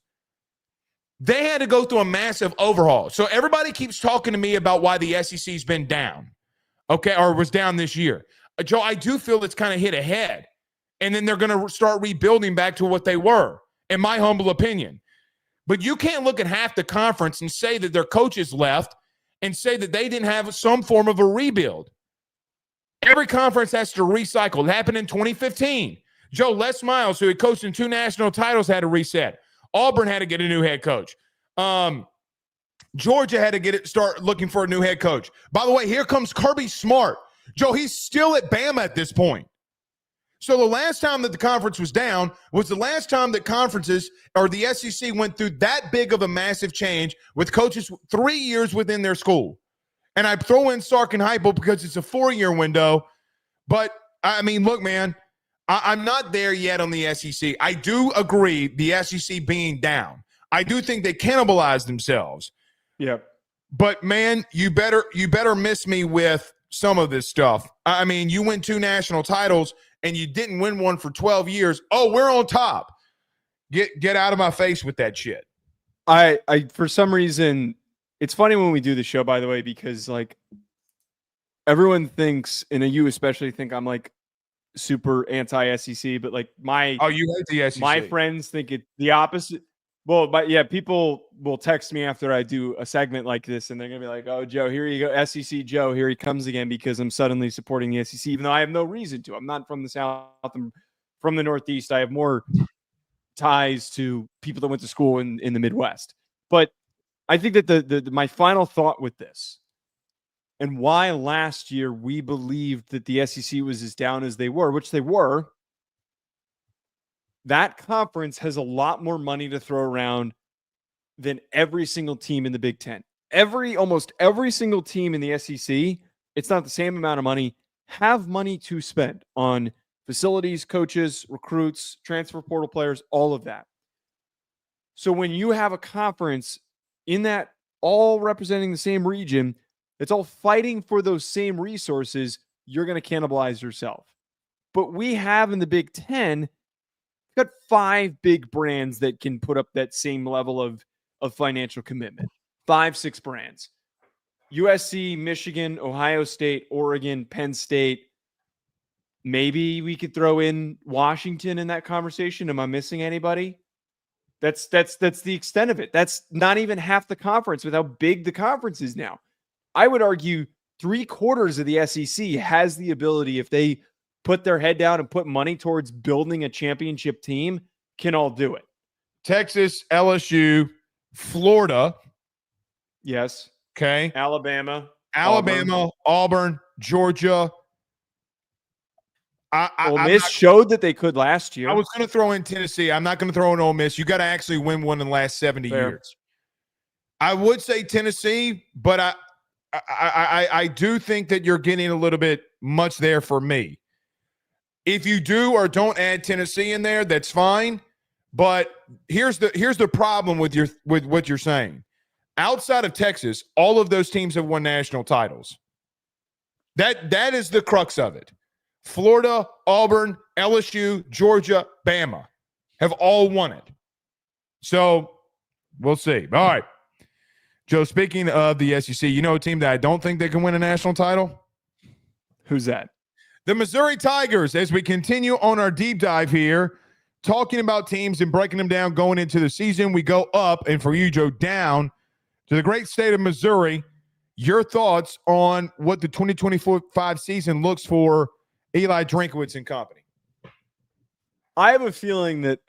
They had to go through a massive overhaul. So everybody keeps talking to me about why the SEC's been down, okay, or was down this year. Joe, I do feel it's kind of hit ahead, and then they're going to start rebuilding back to what they were, in my humble opinion. But you can't look at half the conference and say that their coaches left and say that they didn't have some form of a rebuild. Every conference has to recycle. It happened in 2015. Joe, Les Miles, who had coached in 2 national titles, had to reset. Auburn had to get a new head coach. Georgia had to start looking for a new head coach. By the way, here comes Kirby Smart. Joe, he's still at Bama at this point. So the last time that the conference was down was the last time that conferences or the SEC went through that big of a massive change with coaches 3 years within their school. And I throw in Sark and Heupel because it's a 4-year window. But, I mean, look, man, I'm not there yet on the SEC. I do agree the SEC being down. I do think they cannibalize themselves. Yep. But man, you better miss me with some of this stuff. I mean, you win 2 national titles and you didn't win one for 12 years. Oh, we're on top. Get out of my face with that shit. I for some reason, it's funny when we do the show, by the way, because like everyone thinks, and you especially think I'm like super anti-SEC, but like you hate the SEC. My friends think it's the opposite. Well, but yeah, people will text me after I do a segment like this, and they're gonna be like, "Oh, Joe, here you go, SEC Joe, here he comes again," because I'm suddenly supporting the SEC, even though I have no reason to. I'm not from the South. I'm from the Northeast. I have more ties to people that went to school in the Midwest. But I think that the my final thought with this, and why last year we believed that the SEC was as down as they were, which they were. That conference has a lot more money to throw around than every single team in the Big Ten. Almost every single team in the SEC, it's not the same amount of money, have money to spend on facilities, coaches, recruits, transfer portal players, all of that. So when you have a conference in that all representing the same region, it's all fighting for those same resources, you're going to cannibalize yourself. But we have in the Big Ten, got 5 big brands that can put up that same level of financial commitment. 5-6 brands. USC, Michigan, Ohio State, Oregon, Penn State. Maybe we could throw in Washington in that conversation. Am I missing anybody? That's the extent of it. That's not even half the conference with how big the conference is now. I would argue 3/4 of the SEC has the ability, if they put their head down and put money towards building a championship team, can all do it. Texas, LSU, Florida. Yes. Okay. Alabama, Auburn, Georgia. Ole Miss showed that they could last year. I was going to throw in Tennessee. I'm not going to throw in Ole Miss. You got to actually win one in the last 70 years. I would say Tennessee, but I do think that you're getting a little bit much there for me. If you do or don't add Tennessee in there, that's fine. But here's the problem with what you're saying. Outside of Texas, all of those teams have won national titles. That is the crux of it. Florida, Auburn, LSU, Georgia, Bama have all won it. So we'll see. All right. Joe, speaking of the SEC, you know a team that I don't think they can win a national title? Who's that? The Missouri Tigers, as we continue on our deep dive here, talking about teams and breaking them down going into the season. We go up, and for you, Joe, down to the great state of Missouri. Your thoughts on what the 2024-25 season looks for Eli Drinkwitz and company? I have a feeling that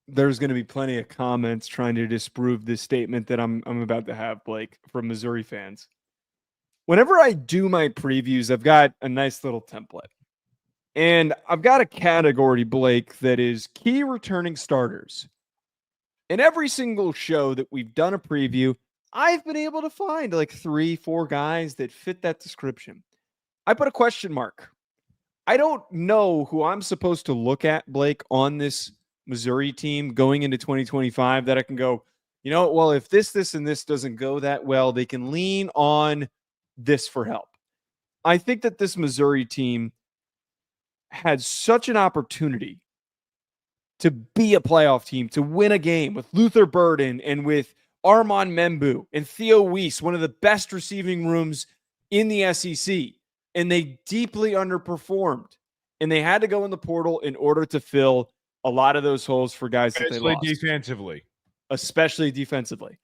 there's going to be plenty of comments trying to disprove this statement that I'm about to have, Blake, from Missouri fans. Whenever I do my previews, I've got a nice little template. And I've got a category, Blake, that is key returning starters. In every single show that we've done a preview, I've been able to find like 3-4 guys that fit that description. I put a question mark. I don't know who I'm supposed to look at, Blake, on this Missouri team going into 2025 that I can go, you know, well, if this, and this doesn't go that well, they can lean on this for help. I think that this Missouri team had such an opportunity to be a playoff team, to win a game with Luther Burden and with Armand Membu and Theo Weiss, one of the best receiving rooms in the SEC. And they deeply underperformed. And they had to go in the portal in order to fill a lot of those holes for guys that they lost. Especially defensively.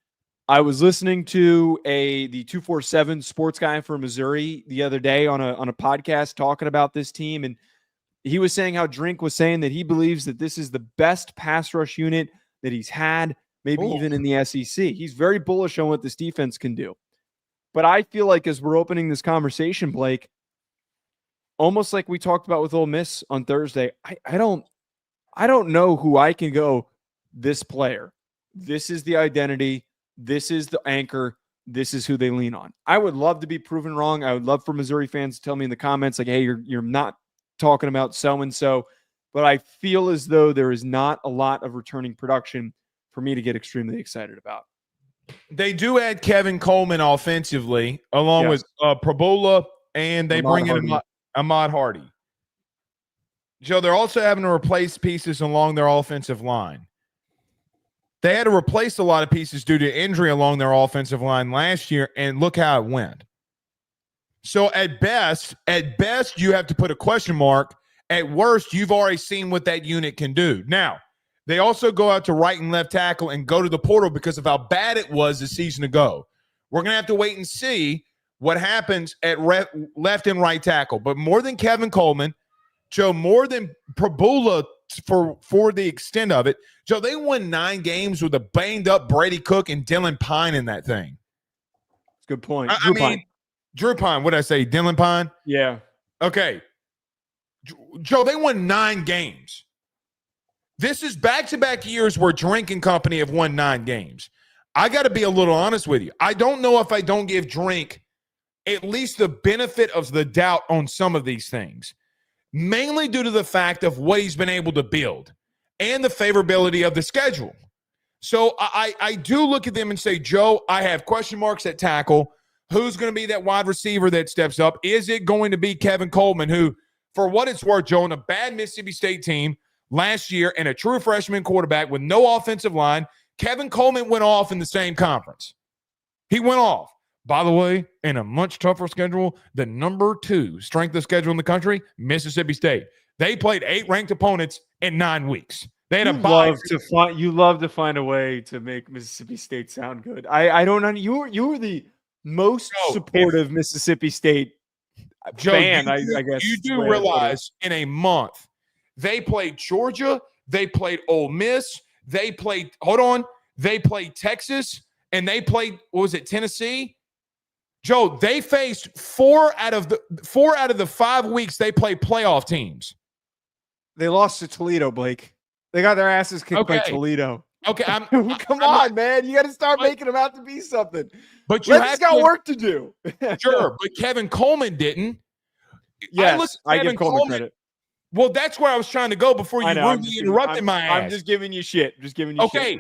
I was listening to the 247 sports guy from Missouri the other day on a podcast talking about this team, and he was saying how Drink was saying that he believes that this is the best pass rush unit that he's had, maybe even in the SEC. He's very bullish on what this defense can do. But I feel like as we're opening this conversation, Blake, almost like we talked about with Ole Miss on Thursday, I don't know who I can go, this player. This is the identity. This is the anchor. This is who they lean on. I would love to be proven wrong. I would love for Missouri fans to tell me in the comments, like, hey, you're not talking about so-and-so. But I feel as though there is not a lot of returning production for me to get extremely excited about. They do add Kevin Coleman offensively, along with Prabula, and they bring in Ahmad Hardy. Joe, they're also having to replace pieces along their offensive line. They had to replace a lot of pieces due to injury along their offensive line last year, and look how it went. So at best, you have to put a question mark. At worst, you've already seen what that unit can do. Now, they also go out to right and left tackle and go to the portal because of how bad it was a season ago. We're going to have to wait and see what happens at left and right tackle. But more than Kevin Coleman, Joe, more than Prabula for the extent of it, Joe, they won 9 games with a banged-up Brady Cook and Dylan Pine in that thing. That's a good point. Drew Pine. What did I say? Dylan Pine? Yeah. Okay. Joe, they won 9 games. This is back-to-back years where Drink and company have won 9 games. I got to be a little honest with you. I don't know if I don't give Drink at least the benefit of the doubt on some of these things, mainly due to the fact of what he's been able to build and the favorability of the schedule. So I do look at them and say, Joe, I have question marks at tackle. Who's going to be that wide receiver that steps up? Is it going to be Kevin Coleman, who, for what it's worth, Joe, on a bad Mississippi State team last year and a true freshman quarterback with no offensive line, Kevin Coleman went off in the same conference. He went off. By the way, in a much tougher schedule, the number 2 strength of schedule in the country, Mississippi State. They played 8 ranked opponents in 9 weeks. They had you love to find a way to make Mississippi State sound good. I don't know. You were the most supportive Mississippi State fan, I guess. You do realize in a month, they played Georgia, they played Ole Miss, they played Texas, and they played, Tennessee? Joe, they faced 4 out of the 5 weeks they played playoff teams. They lost to Toledo, Blake. They got their asses kicked by Toledo. Okay, come on, man. You got to start making them out to be something. But you have got work to do. Sure, but Kevin Coleman didn't. Yes, I give Coleman credit. Well, that's where I was trying to go before you rudely interrupted my ass. I'm just giving you shit. Okay,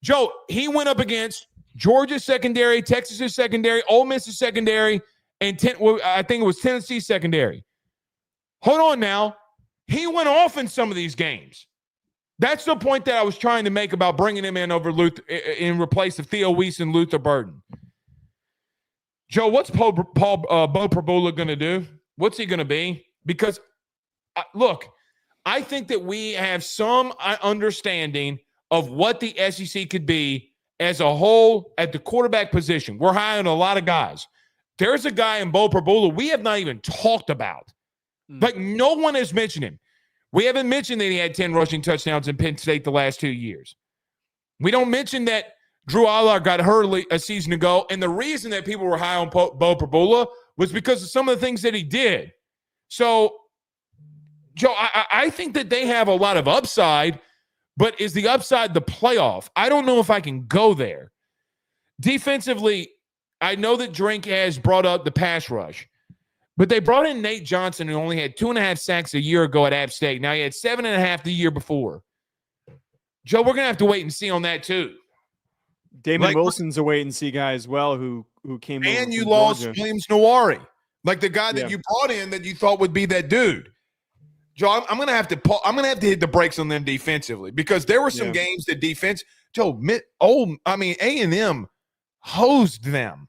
Joe, he went up against Georgia's secondary, Texas's secondary, Ole Miss's secondary, and I think it was Tennessee's secondary. Hold on now. He went off in some of these games. That's the point that I was trying to make about bringing him in over Luther in replace of Theo Weiss and Luther Burden. Joe, what's Bo Prabula going to do? What's he going to be? Because, look, I think that we have some understanding of what the SEC could be as a whole at the quarterback position. We're high on a lot of guys. There's a guy in Bo Prabula we have not even talked about. Like, no one has mentioned him. We haven't mentioned that he had 10 rushing touchdowns in Penn State the last 2 years. We don't mention that Drew Allard got hurt a season ago, and the reason that people were high on Bo Prabula was because of some of the things that he did. So, Joe, I think that they have a lot of upside, but is the upside the playoff? I don't know if I can go there. Defensively, I know that Drink has brought up the pass rush. But they brought in Nate Johnson, who only had 2.5 sacks a year ago at App State. Now he had 7.5 the year before. Joe, we're going to have to wait and see on that too. Damon Wilson's a wait and see guy as well, who came in. And you lost Williams Nawari, like the guy that you brought in that you thought would be that dude. Joe, I'm going to have to hit the brakes on them defensively because there were some games that defense. Joe, A&M hosed them.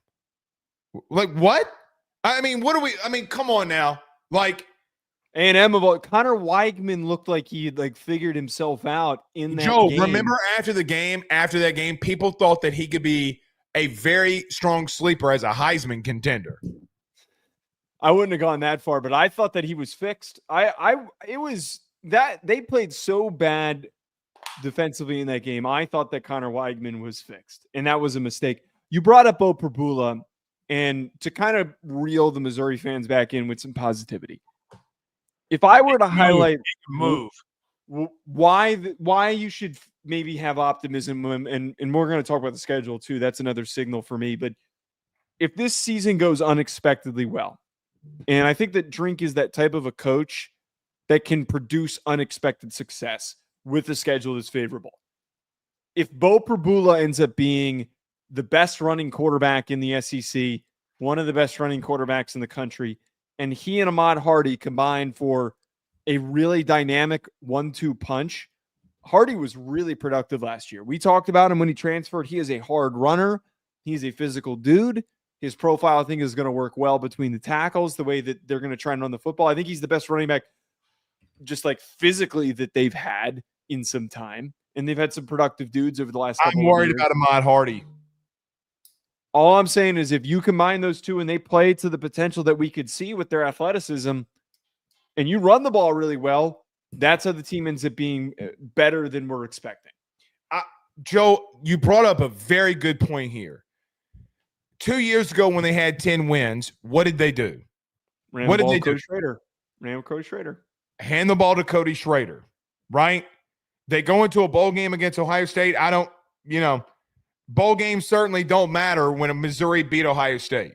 Like what? Come on now. Like A&M Connor Weigman looked like he figured himself out in that game. Remember after that game, people thought that he could be a very strong sleeper as a Heisman contender. I wouldn't have gone that far, but I thought that he was fixed. It was that they played so bad defensively in that game. I thought that Connor Weigman was fixed, and that was a mistake. You brought up Bo Prabula. And to kind of reel the Missouri fans back in with some positivity, if I were to highlight why you should maybe have optimism, and we're going to talk about the schedule too. That's another signal for me. But if this season goes unexpectedly well, and I think that Drink is that type of a coach that can produce unexpected success with a schedule that's favorable. If Bo Prabula ends up being the best running quarterback in the SEC, one of the best running quarterbacks in the country, and he and Ahmad Hardy combined for a really dynamic 1-2 punch. Hardy was really productive last year. We talked about him when he transferred. He is a hard runner. He's a physical dude. His profile, I think, is going to work well between the tackles, the way that they're going to try and run the football. I think he's the best running back just like physically that they've had in some time. And they've had some productive dudes over the last couple of years. I'm worried about Ahmad Hardy. All I'm saying is if you combine those two and they play to the potential that we could see with their athleticism and you run the ball really well, that's how the team ends up being better than we're expecting. Joe, you brought up a very good point here. 2 years ago when they had 10 wins, what did they do? What did they do? Ran with Cody Schrader. Hand the ball to Cody Schrader, right? They go into a bowl game against Ohio State. Bowl games certainly don't matter when Missouri beat Ohio State.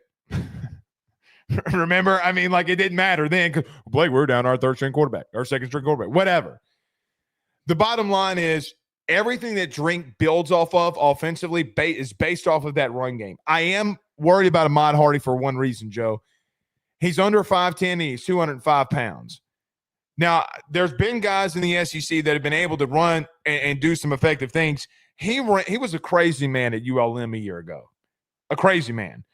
Remember? I mean, like it didn't matter then because Blake, we're down our third string quarterback, our second string quarterback, whatever. The bottom line is everything that Drink builds off of offensively is based off of that run game. I am worried about Ahmad Hardy for one reason, Joe. He's under 5'10", and he's 205 pounds. Now, there's been guys in the SEC that have been able to run and do some effective things. He was a crazy man at ULM a year ago. A crazy man.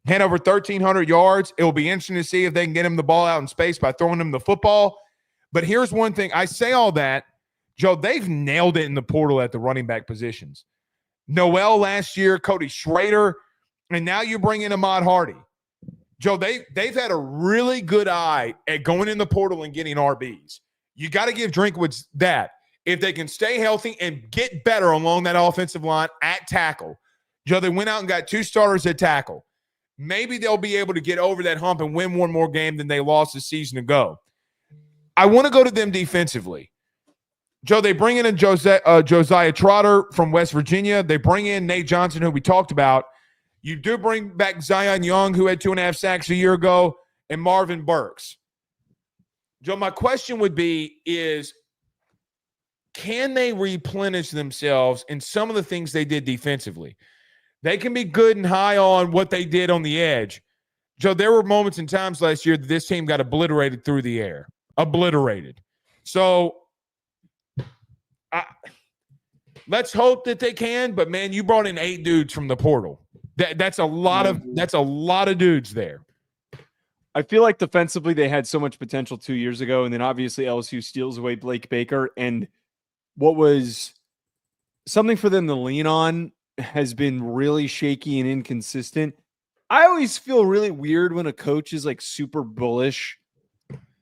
Had over 1,300 yards. It will be interesting to see if they can get him the ball out in space by throwing him the football. But here's one thing. I say all that. Joe, they've nailed it in the portal at the running back positions. Noel last year, Cody Schrader, and now you bring in Ahmad Hardy. Joe, they've had a really good eye at going in the portal and getting RBs. You got to give Drinkwitz that. If they can stay healthy and get better along that offensive line at tackle. Joe, they went out and got 2 starters at tackle. Maybe they'll be able to get over that hump and win one more game than they lost a season ago. I want to go to them defensively. Joe, they bring in Josiah Trotter from West Virginia. They bring in Nate Johnson, who we talked about. You do bring back Zion Young, who had 2.5 sacks a year ago, and Marvin Burks. Joe, my question would be is, can they replenish themselves in some of the things they did defensively? They can be good and high on what they did on the edge. Joe, there were moments and times last year that this team got obliterated through the air. Obliterated. So let's hope that they can, but man, you brought in 8 dudes from the portal. That's a lot of dudes there. I feel like defensively they had so much potential 2 years ago, and then obviously LSU steals away Blake Baker, and what was something for them to lean on has been really shaky and inconsistent. I always feel really weird when a coach is like super bullish,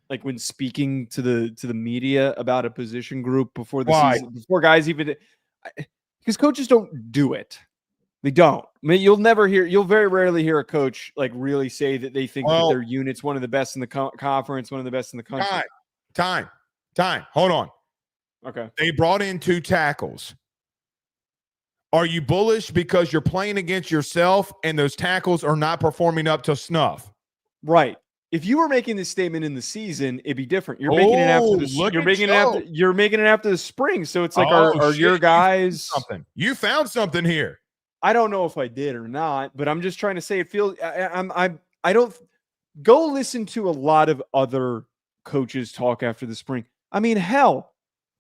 like when speaking to the media about a position group before the season, before guys even, because coaches don't do it. They don't. I mean, you'll very rarely hear a coach like really say that they think that their unit's one of the best in the conference, one of the best in the country. Time. Hold on. Okay. They brought in 2 tackles. Are you bullish because you're playing against yourself and those tackles are not performing up to snuff? Right. If you were making this statement in the season, it'd be different. You're making it after you're making it after the spring. So it's like, are your guys something? You found something here. I don't know if I did or not, but I'm just trying to say it feels I don't go listen to a lot of other coaches talk after the spring. I mean, hell,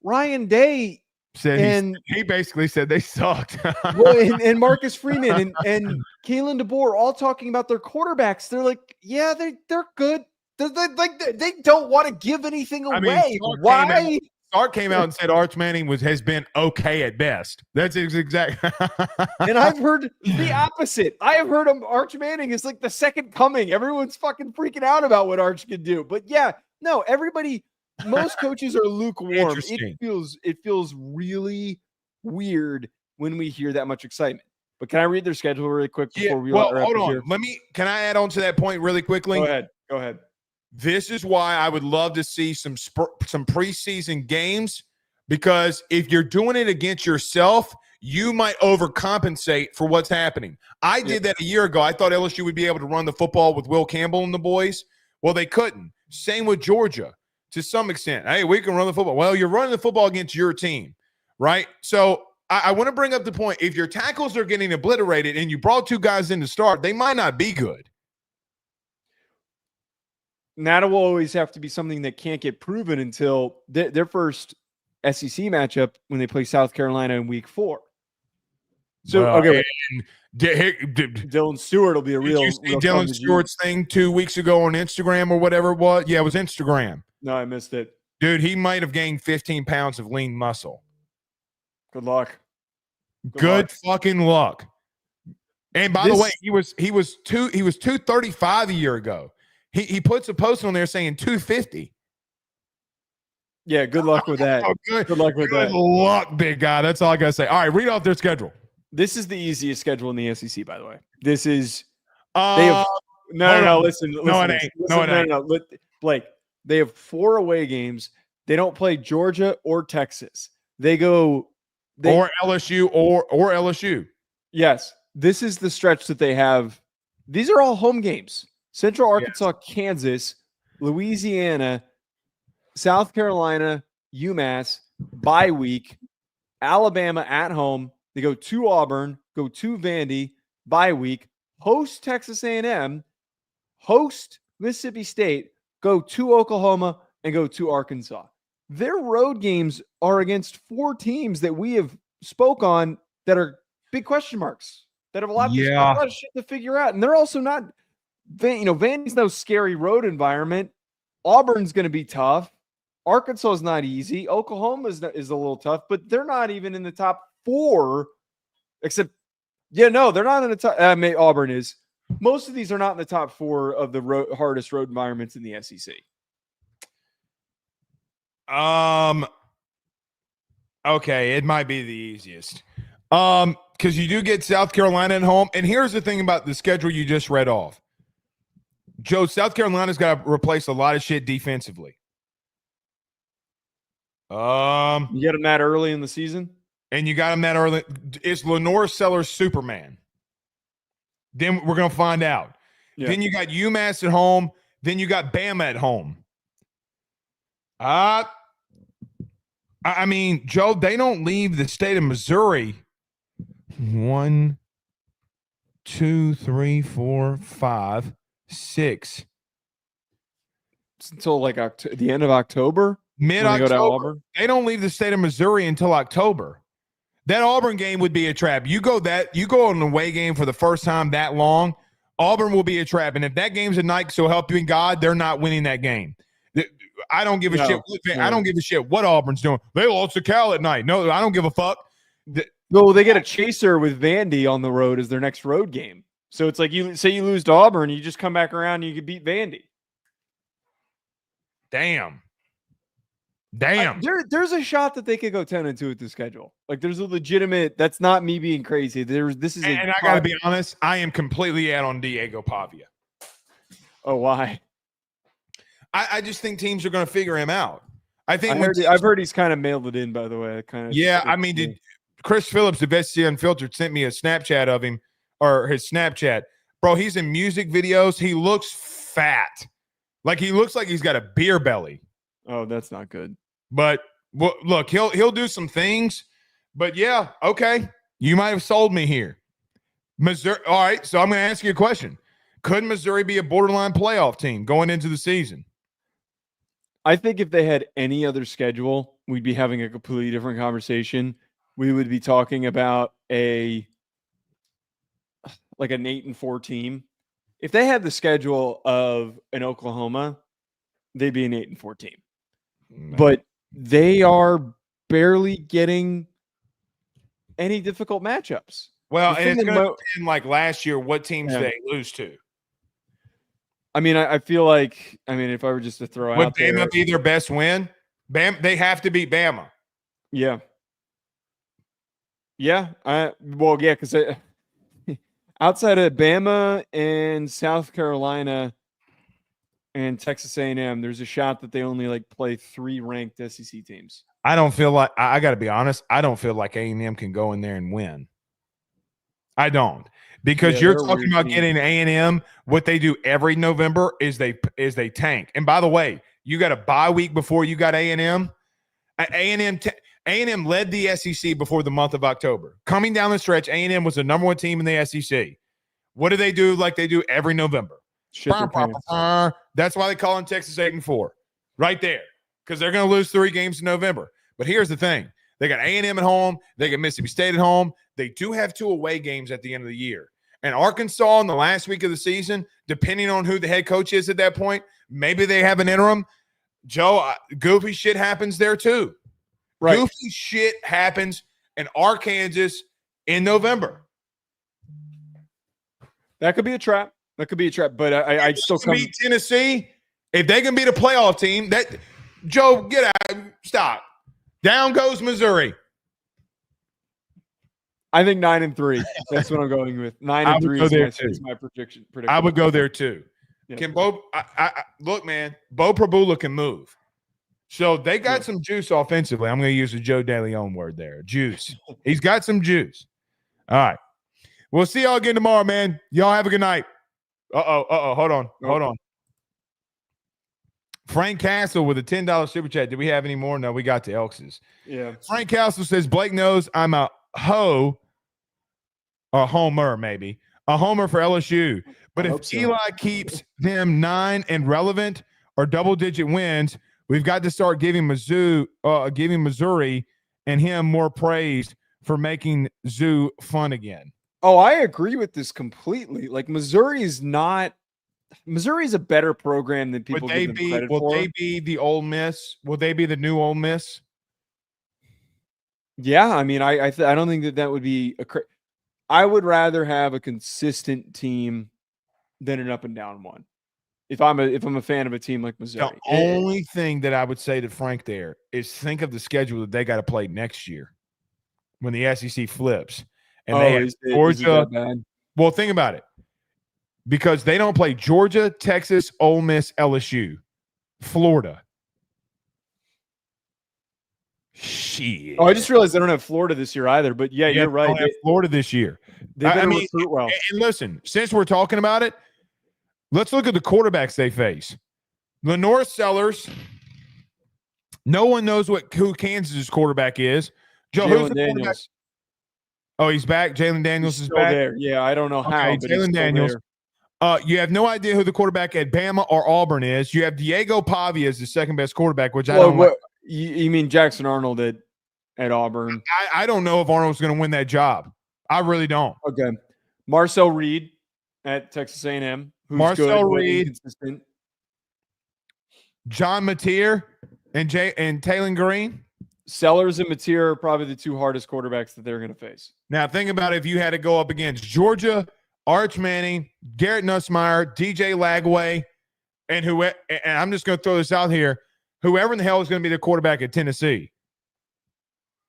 Ryan Day said he basically said they sucked. and Marcus Freeman and Kalen DeBoer all talking about their quarterbacks. They're like, yeah, they're good. They don't want to give anything away. I mean, why? Stark came out and said Arch Manning has been okay at best. That's his exact. And I've heard the opposite. I have heard Arch Manning is like the second coming. Everyone's fucking freaking out about what Arch can do. But yeah, no, most coaches are lukewarm. It feels really weird when we hear that much excitement. But can I read their schedule really quick before we wrap hold on. Here? Can I add on to that point really quickly? Go ahead. This is why I would love to see some preseason games, because if you're doing it against yourself, you might overcompensate for what's happening. I did that a year ago. I thought LSU would be able to run the football with Will Campbell and the boys. Well, they couldn't. Same with Georgia to some extent. Hey, we can run the football. Well, you're running the football against your team, right? So I want to bring up the point. If your tackles are getting obliterated and you brought 2 guys in to start, they might not be good. That will always have to be something that can't get proven until their first SEC matchup when they play South Carolina in week 4. So, okay. Dylan Stewart will be a real. Did you see Dylan Stewart's thing 2 weeks ago on Instagram or whatever it was? Yeah, it was Instagram. No, I missed it. Dude, he might have gained 15 pounds of lean muscle. Good luck. Good fucking luck. And by the way, he was 235 a year ago. He puts a post on there saying 250. Yeah, good luck with that. Good luck with that. Good luck, big guy. That's all I gotta say. All right, read off their schedule. This is the easiest schedule in the SEC, by the way. This is listen. No, it ain't. No, Blake, they have 4 away games. They don't play Georgia or Texas. Or LSU or LSU. Yes. This is the stretch that they have. These are all home games. Central Arkansas, yes. Kansas, Louisiana, South Carolina, UMass, bye week, Alabama at home. They go to Auburn, go to Vandy, bye week, host Texas A&M, host Mississippi State, go to Oklahoma, and go to Arkansas. Their road games are against 4 teams that we have spoke on that are big question marks, that have a lot of shit to figure out. And they're also not, Vandy's no scary road environment. Auburn's going to be tough. Arkansas is not easy. Oklahoma is a little tough, but they're not even in the top 4, except, they're not in the top. Auburn is. Most of these are not in the top 4 of the hardest road environments in the SEC. Okay, it might be the easiest. Because you do get South Carolina at home. And here's the thing about the schedule you just read off. Joe, South Carolina's got to replace a lot of shit defensively. You get them that early in the season? And you got them that early. It's Lenore Sellers Superman. Then we're going to find out. Yeah. Then you got UMass at home. Then you got Bama at home. I mean, Joe, they don't leave the state of Missouri. 1, 2, 3, 4, 5, 6. It's until like the end of October? Mid-October. They don't leave the state of Missouri until October. That Auburn game would be a trap. You go on an away game for the first time that long, Auburn will be a trap. And if that game's a night, so help you in God, they're not winning that game. I don't give a shit. I don't give a shit what Auburn's doing. They lost to Cal at night. No, I don't give a fuck. No, they get a chaser with Vandy on the road as their next road game. So it's like you lose to Auburn, you just come back around and you can beat Vandy. Damn. There's a shot that they could go 10-2 with the schedule. Like there's a legitimate. That's not me being crazy. And I gotta be honest, I am completely out on Diego Pavia. Oh, why? I just think teams are going to figure him out. I've heard he's kind of mailed it in. By the way, did Chris Phillips of SC Unfiltered sent me a Snapchat of him or his Snapchat, bro? He's in music videos. He looks fat, like he looks like he's got a beer belly. Oh, that's not good. But look, he'll do some things. But yeah, okay, you might have sold me here, Missouri. All right, so I'm going to ask you a question: could Missouri be a borderline playoff team going into the season? I think if they had any other schedule, we'd be having a completely different conversation. We would be talking about an 8-4 team. If they had the schedule of an Oklahoma, they'd be an 8-4 team. Man. But they are barely getting any difficult matchups. Well, and it's going to depend, like last year, what teams they lose to. I mean, I feel like, if I were just to throw out there. Would Bama be their best win? They have to beat Bama. Yeah. Yeah. Because outside of Bama and South Carolina and Texas A&M, there's a shot that they only play 3 ranked SEC teams. I don't feel like, I got to be honest, I don't feel like A&M can go in there and win. I don't. Because you're talking about getting A&M. What they do every November is they tank. And by the way, you got a bye week before you got A&M. A&M A&M led the SEC before the month of October. Coming down the stretch, A&M was the number 1 team in the SEC. What do they do like they do every November? That's why they call them Texas 8-4. Right there. Because they're going to lose 3 games in November. But here's the thing. They got A&M at home. They got Mississippi State at home. They do have 2 away games at the end of the year. And Arkansas in the last week of the season, depending on who the head coach is at that point, maybe they have an interim. Joe, goofy shit happens there too. Right. Goofy shit happens in Arkansas in November. That could be a trap. But I still beat Tennessee. If they can beat a playoff team, that Joe, get out. Stop. Down goes Missouri. I think 9-3. That's what I'm going with. 9-3 is my prediction. I would go there too. Yeah. Can Bo? Look, man. Bo Prabula can move. So they got some juice offensively. I'm going to use the Joe DeLeone word there. Juice. He's got some juice. All right. We'll see y'all again tomorrow, man. Y'all have a good night. Hold on. Frank Castle with a $10 super chat. Did we have any more? No, we got to Elks's. Yeah. Frank Castle says, Blake knows I'm a hoe, or homer maybe, a homer for LSU. But if Eli keeps them 9 and relevant or double-digit wins, we've got to start giving Missouri and him more praise for making Zoo fun again. Oh, I agree with this completely. Like Missouri is a better program than people give them credit for. Will they be the Ole Miss? Will they be the new Ole Miss? Yeah, I mean, I don't think that would be I would rather have a consistent team than an up and down one. If I'm a fan of a team like Missouri. The only thing that I would say to Frank there is think of the schedule that they got to play next year when the SEC flips. And they have Georgia. Well, think about it. Because they don't play Georgia, Texas, Ole Miss, LSU, Florida. Shit. Oh, I just realized they don't have Florida this year either. But yeah, you're right. They have Florida this year. They recruit well. And listen, since we're talking about it, let's look at the quarterbacks they face. Lenore Sellers. No one knows who Kansas's quarterback is. Joe, who's the quarterback? Oh, he's back. Jalen Daniels is back. There. Yeah, I don't know how. But Jalen Daniels. You have no idea who the quarterback at Bama or Auburn is. You have Diego Pavia as the second best quarterback, which I don't know. You mean Jackson Arnold at Auburn? I don't know if Arnold's going to win that job. I really don't. Okay. Marcel Reed at Texas A&M. Marcel Reed. John Mateer and Taylon Green. Sellers and Mateer are probably the 2 hardest quarterbacks that they're going to face. Now, think about if you had to go up against Georgia, Arch Manning, Garrett Nussmeier, DJ Lagway, and I'm just going to throw this out here, whoever in the hell is going to be the quarterback at Tennessee.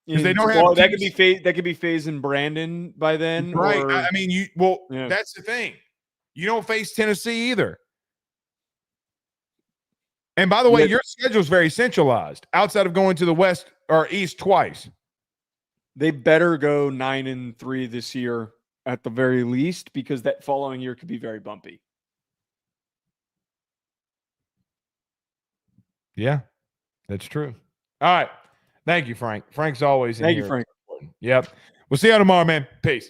Because they don't have that could be FaZe and Brandon by then. Right. I mean, that's the thing. You don't face Tennessee either. And by the way, your schedule is very centralized outside of going to the West or East twice. They better go 9-3 this year at the very least, because that following year could be very bumpy. Yeah, that's true. All right. Thank you, Frank. Frank's always in here. Thank you, Frank. Yep. We'll see you tomorrow, man. Peace.